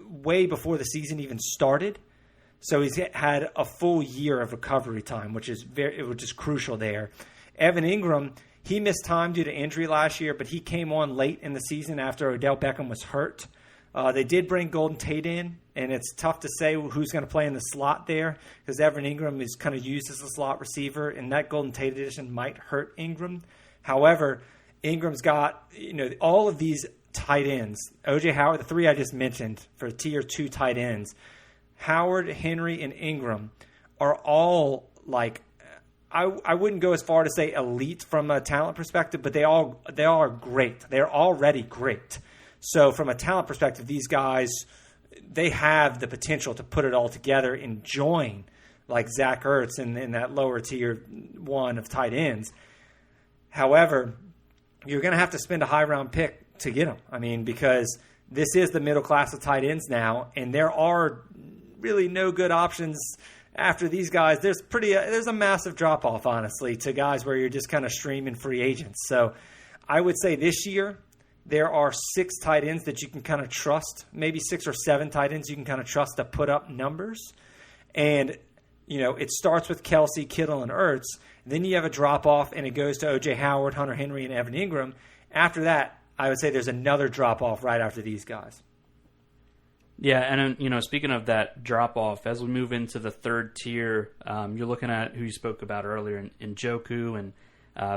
way before the season even started. So he's had a full year of recovery time, which is crucial there. Evan Ingram, he missed time due to injury last year, but he came on late in the season after Odell Beckham was hurt. They did bring Golden Tate in, and it's tough to say who's going to play in the slot there, because Evan Ingram is kind of used as a slot receiver, and that Golden Tate addition might hurt Ingram. However, Ingram's got all of these tight ends. O.J. Howard, the 3 I just mentioned for tier 2 tight ends, Howard, Henry, and Ingram are all like, I wouldn't go as far to say elite from a talent perspective, but they all are great. They're already great. So from a talent perspective, these guys, they have the potential to put it all together and join like Zach Ertz in that lower tier 1 of tight ends. However, you're going to have to spend a high round pick to get them. I mean, because this is the middle class of tight ends now, and there are really no good options after these guys. There's a massive drop off, honestly, to guys where you're just kind of streaming free agents. So I would say this year there are 6 tight ends that you can kind of trust, maybe 6 or 7 tight ends you can kind of trust to put up numbers. And, it starts with Kelsey, Kittle, and Ertz. Then you have a drop-off, and it goes to O.J. Howard, Hunter Henry, and Evan Ingram. After that, I would say there's another drop-off right after these guys. Yeah, and, speaking of that drop-off, as we move into the third tier, you're looking at who you spoke about earlier in Njoku and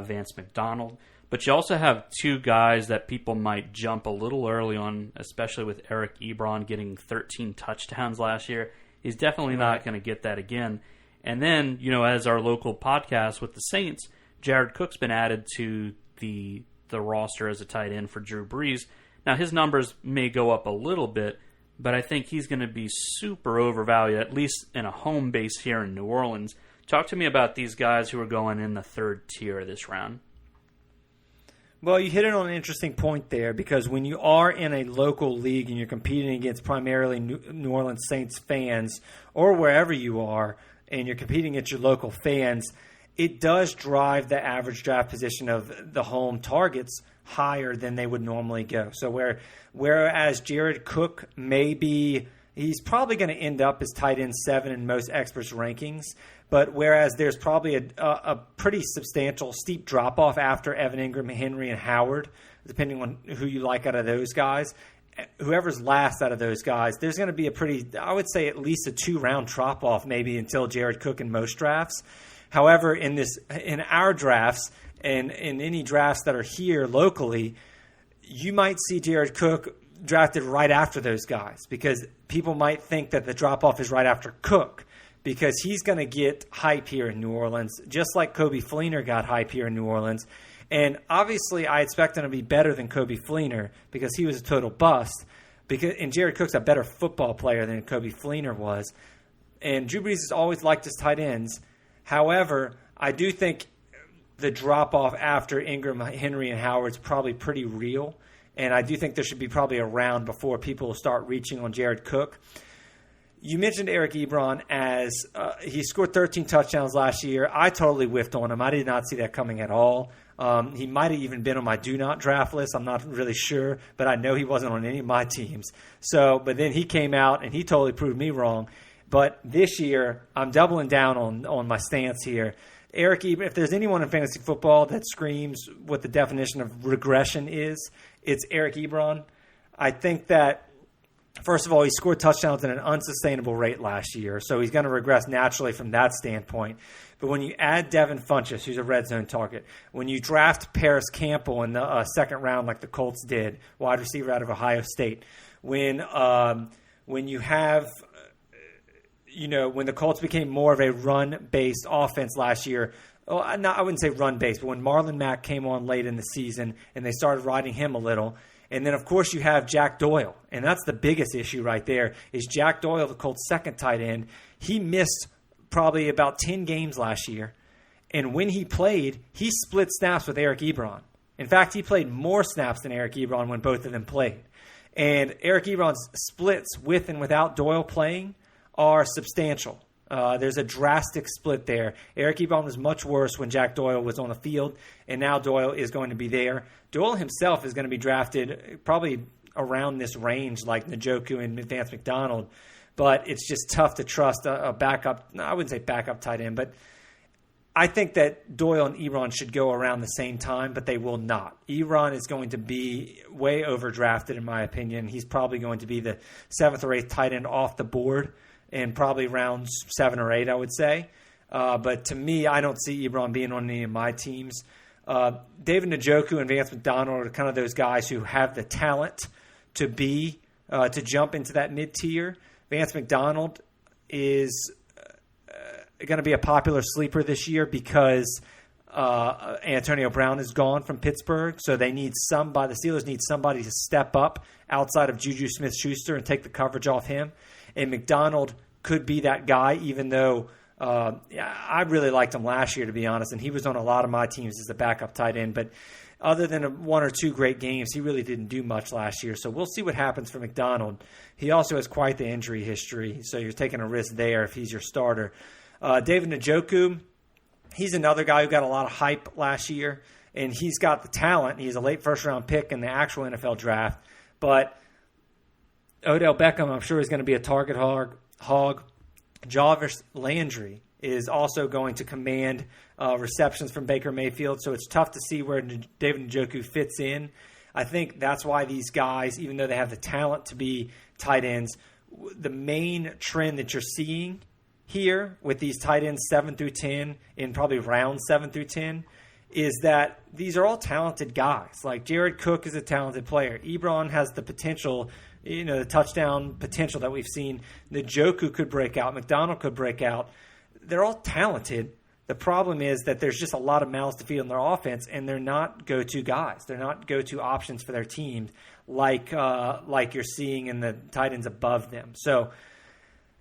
Vance McDonald. But you also have 2 guys that people might jump a little early on, especially with Eric Ebron getting 13 touchdowns last year. He's definitely not going to get that again. And then, as our local podcast with the Saints, Jared Cook's been added to the roster as a tight end for Drew Brees. Now, his numbers may go up a little bit, but I think he's going to be super overvalued, at least in a home base here in New Orleans. Talk to me about these guys who are going in the third tier of this round. Well, you hit it on an interesting point there, because when you are in a local league and you're competing against primarily New Orleans Saints fans or wherever you are, and you're competing at your local fans, it does drive the average draft position of the home targets higher than they would normally go. So whereas Jared Cook he's probably going to end up as tight end 7 in most experts' rankings, but whereas there's probably a pretty substantial steep drop-off after Evan Ingram, Henry, and Howard, depending on who you like out of those guys, whoever's last out of those guys, there's going to be I would say at least a 2-round drop-off maybe until Jared Cook in most drafts. However, in our drafts and in any drafts that are here locally, you might see Jared Cook drafted right after those guys because people might think that the drop-off is right after Cook because he's going to get hype here in New Orleans, just like Coby Fleener got hype here in New Orleans. And obviously, I expect him to be better than Coby Fleener because he was a total bust. And Jared Cook's a better football player than Coby Fleener was. And Drew Brees has always liked his tight ends. However, I do think the drop-off after Ingram, Henry, and Howard's probably pretty real. And I do think there should be probably a round before people will start reaching on Jared Cook. You mentioned Eric Ebron as he scored 13 touchdowns last year. I totally whiffed on him. I did not see that coming at all. He might have even been on my do not draft list. I'm not really sure, but I know he wasn't on any of my teams. But then he came out and he totally proved me wrong. But this year, I'm doubling down on my stance here. Eric Ebron, if there's anyone in fantasy football that screams what the definition of regression is, it's Eric Ebron. I think that, first of all, he scored touchdowns at an unsustainable rate last year, so he's going to regress naturally from that standpoint. But when you add Devin Funchess, who's a red zone target, when you draft Paris Campbell in the second round like the Colts did, wide receiver out of Ohio State, when you have when the Colts became more of a run-based offense last year, I wouldn't say run-based, but when Marlon Mack came on late in the season and they started riding him a little, and then, of course, you have Jack Doyle, and that's the biggest issue right there, is Jack Doyle, the Colts' second tight end. He missed probably about 10 games last year, and when he played, he split snaps with Eric Ebron. In fact, he played more snaps than Eric Ebron when both of them played. And Eric Ebron's splits with and without Doyle playing are substantial. There's a drastic split there. Eric Ebron was much worse when Jack Doyle was on the field, and now Doyle is going to be there. Doyle himself is going to be drafted probably around this range like Njoku and Vance McDonald, but it's just tough to trust a backup. I wouldn't say backup tight end, but I think that Doyle and Ebron should go around the same time, but they will not. Ebron is going to be way overdrafted, in my opinion. He's probably going to be the 7th or 8th tight end off the board in probably rounds 7 or 8, I would say. But to me, I don't see Ebron being on any of my teams. David Njoku and Vance McDonald are kind of those guys who have the talent to jump into that mid-tier. Vance McDonald is going to be a popular sleeper this year because Antonio Brown is gone from Pittsburgh, so they need somebody. The Steelers need somebody to step up outside of Juju Smith-Schuster and take the coverage off him. And McDonald could be that guy, even though I really liked him last year, to be honest, and he was on a lot of my teams as a backup tight end. But other than 1 or 2 great games, he really didn't do much last year. So we'll see what happens for McDonald. He also has quite the injury history, so you're taking a risk there if he's your starter. David Njoku, he's another guy who got a lot of hype last year, and he's got the talent. He's a late first-round pick in the actual NFL draft. But Odell Beckham, I'm sure, is going to be a target hog. Jarvis Landry is also going to command receptions from Baker Mayfield, so it's tough to see where David Njoku fits in. I think that's why these guys, even though they have the talent to be tight ends, the main trend that you're seeing here with these tight ends 7 through 10 in probably round 7 through 10 is that these are all talented guys. Like Jared Cook is a talented player. Ebron has the potential, the touchdown potential that we've seen. Njoku could break out. McDonald could break out. They're all talented. The problem is that there's just a lot of mouths to feed on their offense, and they're not go-to guys. They're not go-to options for their teams like you're seeing in the tight ends above them. So,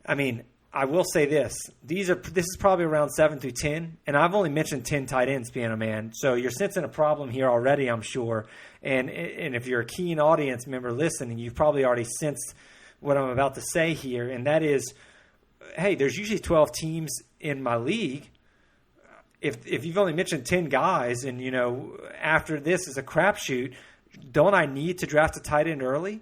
I mean, I will say this. This is probably around 7 through 10, and I've only mentioned 10 tight ends, Piano Man. So you're sensing a problem here already, I'm sure. And if you're a keen audience member listening, you've probably already sensed what I'm about to say here, and that is hey, there's usually 12 teams in my league. If you've only mentioned 10 guys and, after this is a crapshoot, don't I need to draft a tight end early?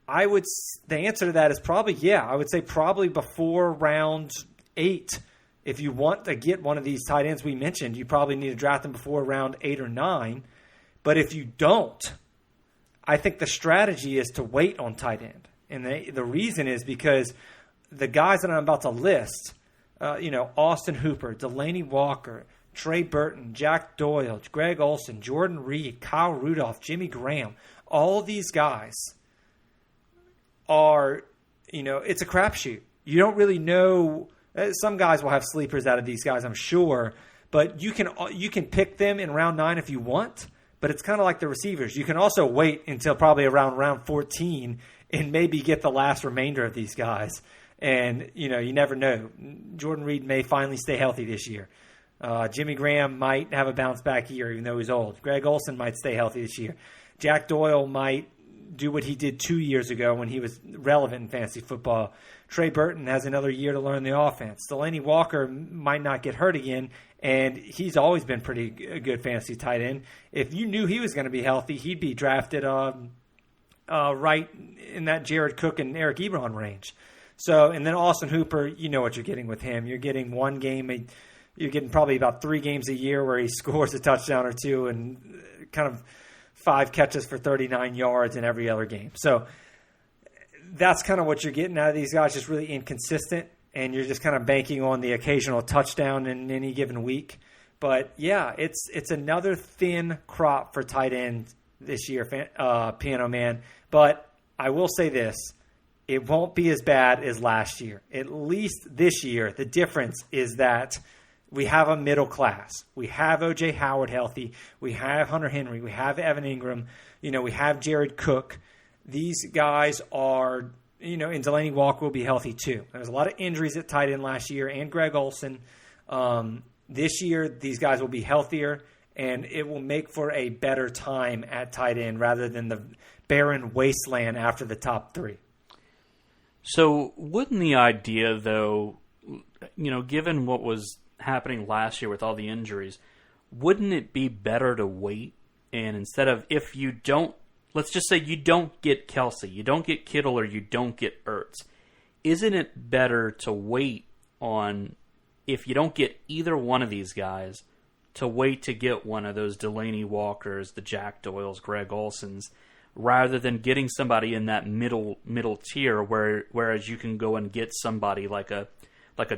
The answer to that is probably, yeah. I would say probably before round 8. If you want to get one of these tight ends we mentioned, you probably need to draft them before round 8 or 9. But if you don't, I think the strategy is to wait on tight end. And the reason is because the guys that I'm about to list, Austin Hooper, Delaney Walker, Trey Burton, Jack Doyle, Greg Olsen, Jordan Reed, Kyle Rudolph, Jimmy Graham, all these guys are, it's a crapshoot. You don't really know. Some guys will have sleepers out of these guys, I'm sure, but you can pick them in round 9 if you want. But it's kind of like the receivers. You can also wait until probably around round 14 and maybe get the last remainder of these guys. And, you never know. Jordan Reed may finally stay healthy this year. Jimmy Graham might have a bounce back year, even though he's old. Greg Olsen might stay healthy this year. Jack Doyle might do what he did 2 years ago when he was relevant in fantasy football. Trey Burton has another year to learn the offense. Delaney Walker might not get hurt again, and he's always been pretty good fantasy tight end. If you knew he was going to be healthy, he'd be drafted right in that Jared Cook and Eric Ebron range. So, and then Austin Hooper, you know what you're getting with him. You're getting one game, you're getting probably about 3 games a year where he scores a touchdown or two and kind of 5 catches for 39 yards in every other game. So that's kind of what you're getting out of these guys, just really inconsistent, and you're just kind of banking on the occasional touchdown in any given week. But, yeah, it's another thin crop for tight end this year, Piano Man. But I will say this. It won't be as bad as last year. At least this year, the difference is that we have a middle class. We have O.J. Howard healthy. We have Hunter Henry. We have Evan Ingram. We have Jared Cook. These guys are, and Delaney Walker will be healthy too. There was a lot of injuries at tight end last year, and Greg Olsen. This year, these guys will be healthier, and it will make for a better time at tight end rather than the barren wasteland after the top 3. So wouldn't the idea, though, given what was happening last year with all the injuries, wouldn't it be better to wait? And instead of, if you don't, let's just say you don't get Kelsey, you don't get Kittle, or you don't get Ertz, isn't it better to wait on, if you don't get either one of these guys, to wait to get one of those Delaney Walkers, the Jack Doyles, Greg Olsens, rather than getting somebody in that middle tier, whereas you can go and get somebody like a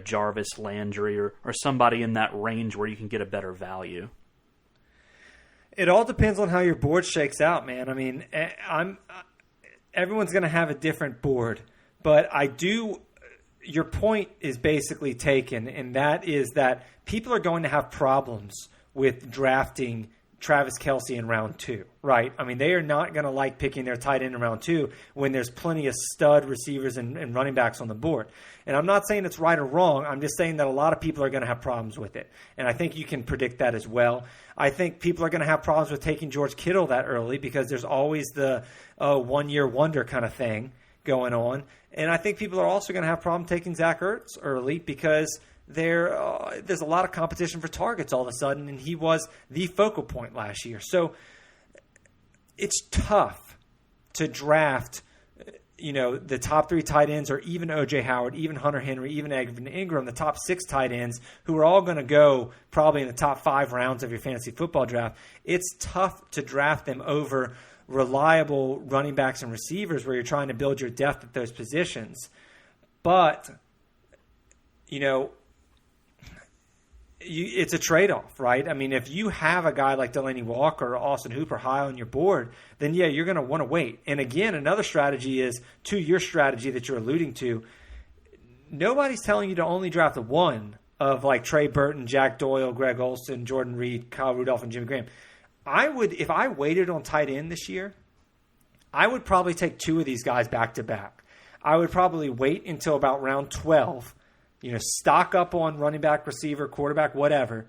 Jarvis Landry or somebody in that range where you can get a better value? It all depends on how your board shakes out, man. I mean, everyone's going to have a different board, but your point is basically taken, and that is that people are going to have problems with drafting Travis Kelce in round 2, right? I mean, they are not going to like picking their tight end in round 2 when there's plenty of stud receivers and running backs on the board. And I'm not saying it's right or wrong. I'm just saying that a lot of people are going to have problems with it. And I think you can predict that as well. I think people are going to have problems with taking George Kittle that early because there's always the one-year wonder kind of thing going on. And I think people are also going to have problems taking Zach Ertz early because there's a lot of competition for targets all of a sudden, and he was the focal point last year. So it's tough to draft, the top 3 tight ends, or even O.J. Howard, even Hunter Henry, even Evan Ingram, the top 6 tight ends, who are all going to go probably in the top 5 rounds of your fantasy football draft. It's tough to draft them over reliable running backs and receivers where you're trying to build your depth at those positions. But, it's a trade-off, right? I mean, if you have a guy like Delaney Walker or Austin Hooper high on your board, then, yeah, you're going to want to wait. And, again, another strategy is, to your strategy that you're alluding to, nobody's telling you to only draft one of, like, Trey Burton, Jack Doyle, Greg Olsen, Jordan Reed, Kyle Rudolph, and Jimmy Graham. If I waited on tight end this year, I would probably take 2 of these guys back-to-back. I would probably wait until about round 12, stock up on running back, receiver, quarterback, whatever.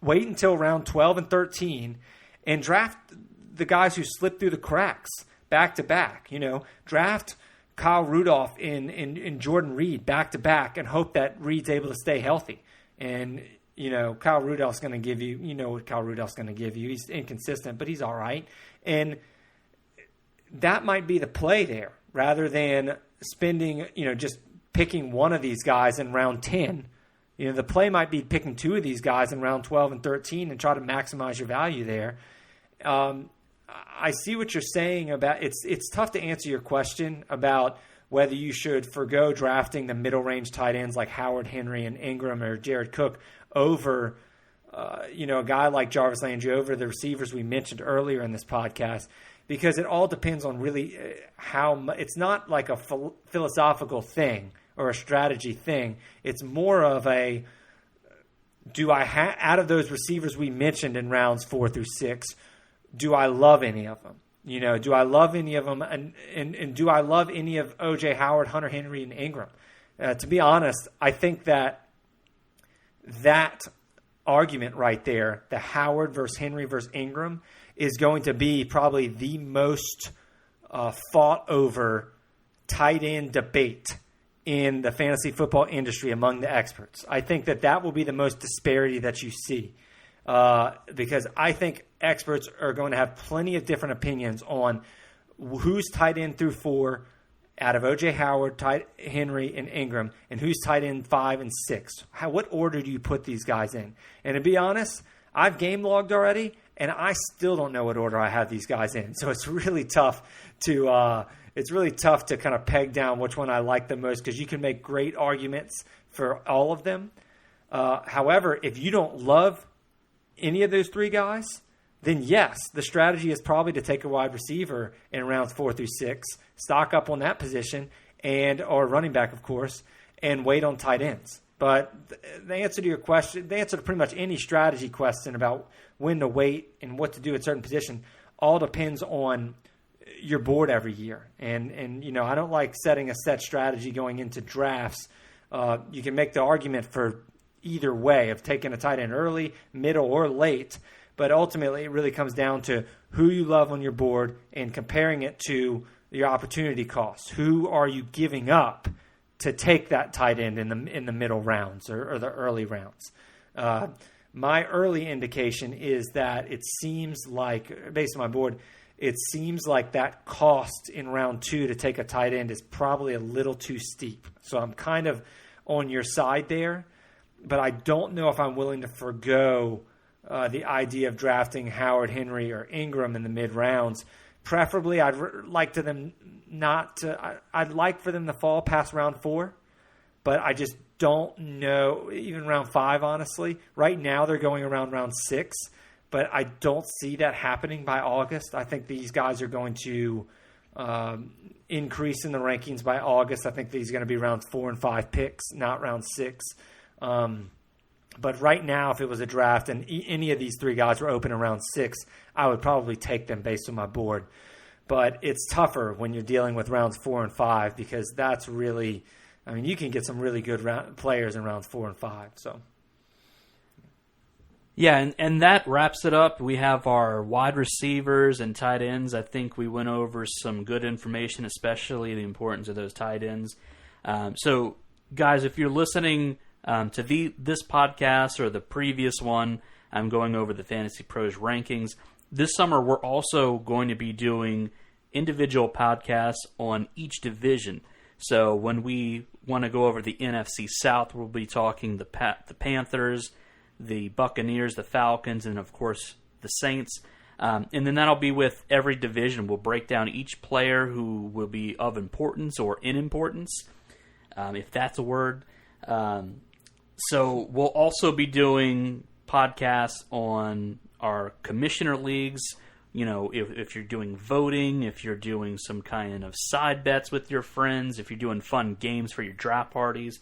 Wait until round 12 and 13 and draft the guys who slip through the cracks back to back. Draft Kyle Rudolph and Jordan Reed back to back and hope that Reed's able to stay healthy. And, Kyle Rudolph's going to give you, what Kyle Rudolph's going to give you. He's inconsistent, but he's all right. And that might be the play there rather than spending, just picking one of these guys in round 10. The play might be picking two of these guys in round 12 and 13 and try to maximize your value there. I see what you're saying about it's tough to answer your question about whether you should forgo drafting the middle range tight ends like Howard Henry and Ingram or Jared Cook over, a guy like Jarvis Landry over the receivers we mentioned earlier in this podcast, because it all depends on really it's not like a philosophical thing or a strategy thing. It's more of a, out of those receivers we mentioned in rounds 4 through 6, do I love any of them? Do I love any of them? And do I love any of O.J. Howard, Hunter Henry, and Ingram? To be honest, I think that argument right there, the Howard versus Henry versus Ingram, is going to be probably the most fought over tight end debate in the fantasy football industry among the experts. I think that will be the most disparity that you see. Because I think experts are going to have plenty of different opinions on who's tight end through 4 out of O.J. Howard, Henry, and Ingram, and who's tight end 5 and 6. What order do you put these guys in? And to be honest, I've game logged already, and I still don't know what order I have these guys in. So it's really tough to kind of peg down which one I like the most, because you can make great arguments for all of them. However, if you don't love any of those 3 guys, then yes, the strategy is probably to take a wide receiver in rounds 4 through 6, stock up on that position, or running back, of course, and wait on tight ends. But the answer to your question, the answer to pretty much any strategy question about when to wait and what to do at certain position, all depends on your board every year. And I don't like setting a set strategy going into drafts. You can make the argument for either way of taking a tight end early, middle, or late. But ultimately, it really comes down to who you love on your board and comparing it to your opportunity costs. Who are you giving up to take that tight end in the middle rounds or the early rounds? My early indication is that it seems like, based on my board, it seems like that cost in round 2 to take a tight end is probably a little too steep. So I'm kind of on your side there, but I don't know if I'm willing to forgo the idea of drafting Howard Henry or Ingram in the mid rounds. Preferably, I'd like for them to fall past round 4, but I just don't know, even round 5, honestly. Right now, they're going around round 6, but I don't see that happening by August. I think these guys are going to increase in the rankings by August. I think these are going to be round 4 and 5 picks, not round 6. But right now, if it was a draft and any of these 3 guys were open around 6, I would probably take them based on my board. But it's tougher when you're dealing with rounds 4 and 5, because that's really, you can get some really good players in rounds 4 and 5. So, yeah, and that wraps it up. We have our wide receivers and tight ends. I think we went over some good information, especially the importance of those tight ends. So, guys, if you're listening to this podcast or the previous one, I'm going over the Fantasy Pros rankings. This summer, we're also going to be doing individual podcasts on each division. So when we want to go over the NFC South, we'll be talking the Panthers, the Buccaneers, the Falcons, and, of course, the Saints. And then that'll be with every division. We'll break down each player who will be of importance or inimportance, if that's a word. So we'll also be doing podcasts on our commissioner leagues. If you're doing voting, if you're doing some kind of side bets with your friends, if you're doing fun games for your draft parties.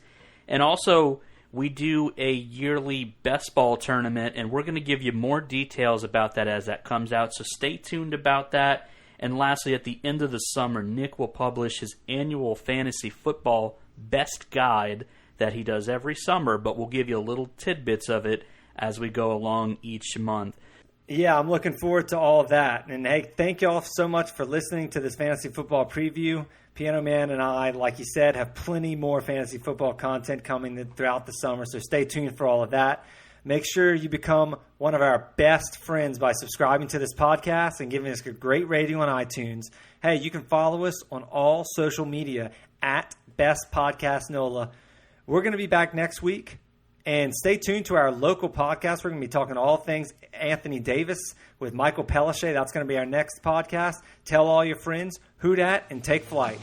And also, we do a yearly best ball tournament, and we're going to give you more details about that as that comes out. So stay tuned about that. And lastly, at the end of the summer, Nick will publish his annual fantasy football best guide that he does every summer, but we'll give you little tidbits of it as we go along each month. Yeah, I'm looking forward to all of that. And hey, thank you all so much for listening to this fantasy football preview. Piano Man and I, like you said, have plenty more fantasy football content coming throughout the summer, so stay tuned for all of that. Make sure you become one of our best friends by subscribing to this podcast and giving us a great rating on iTunes. Hey, you can follow us on all social media at Best Podcast NOLA. We're going to be back next week. And stay tuned to our local podcast. We're going to be talking all things Anthony Davis with Michael Pellichet. That's going to be our next podcast. Tell all your friends, hoot at, and take flight.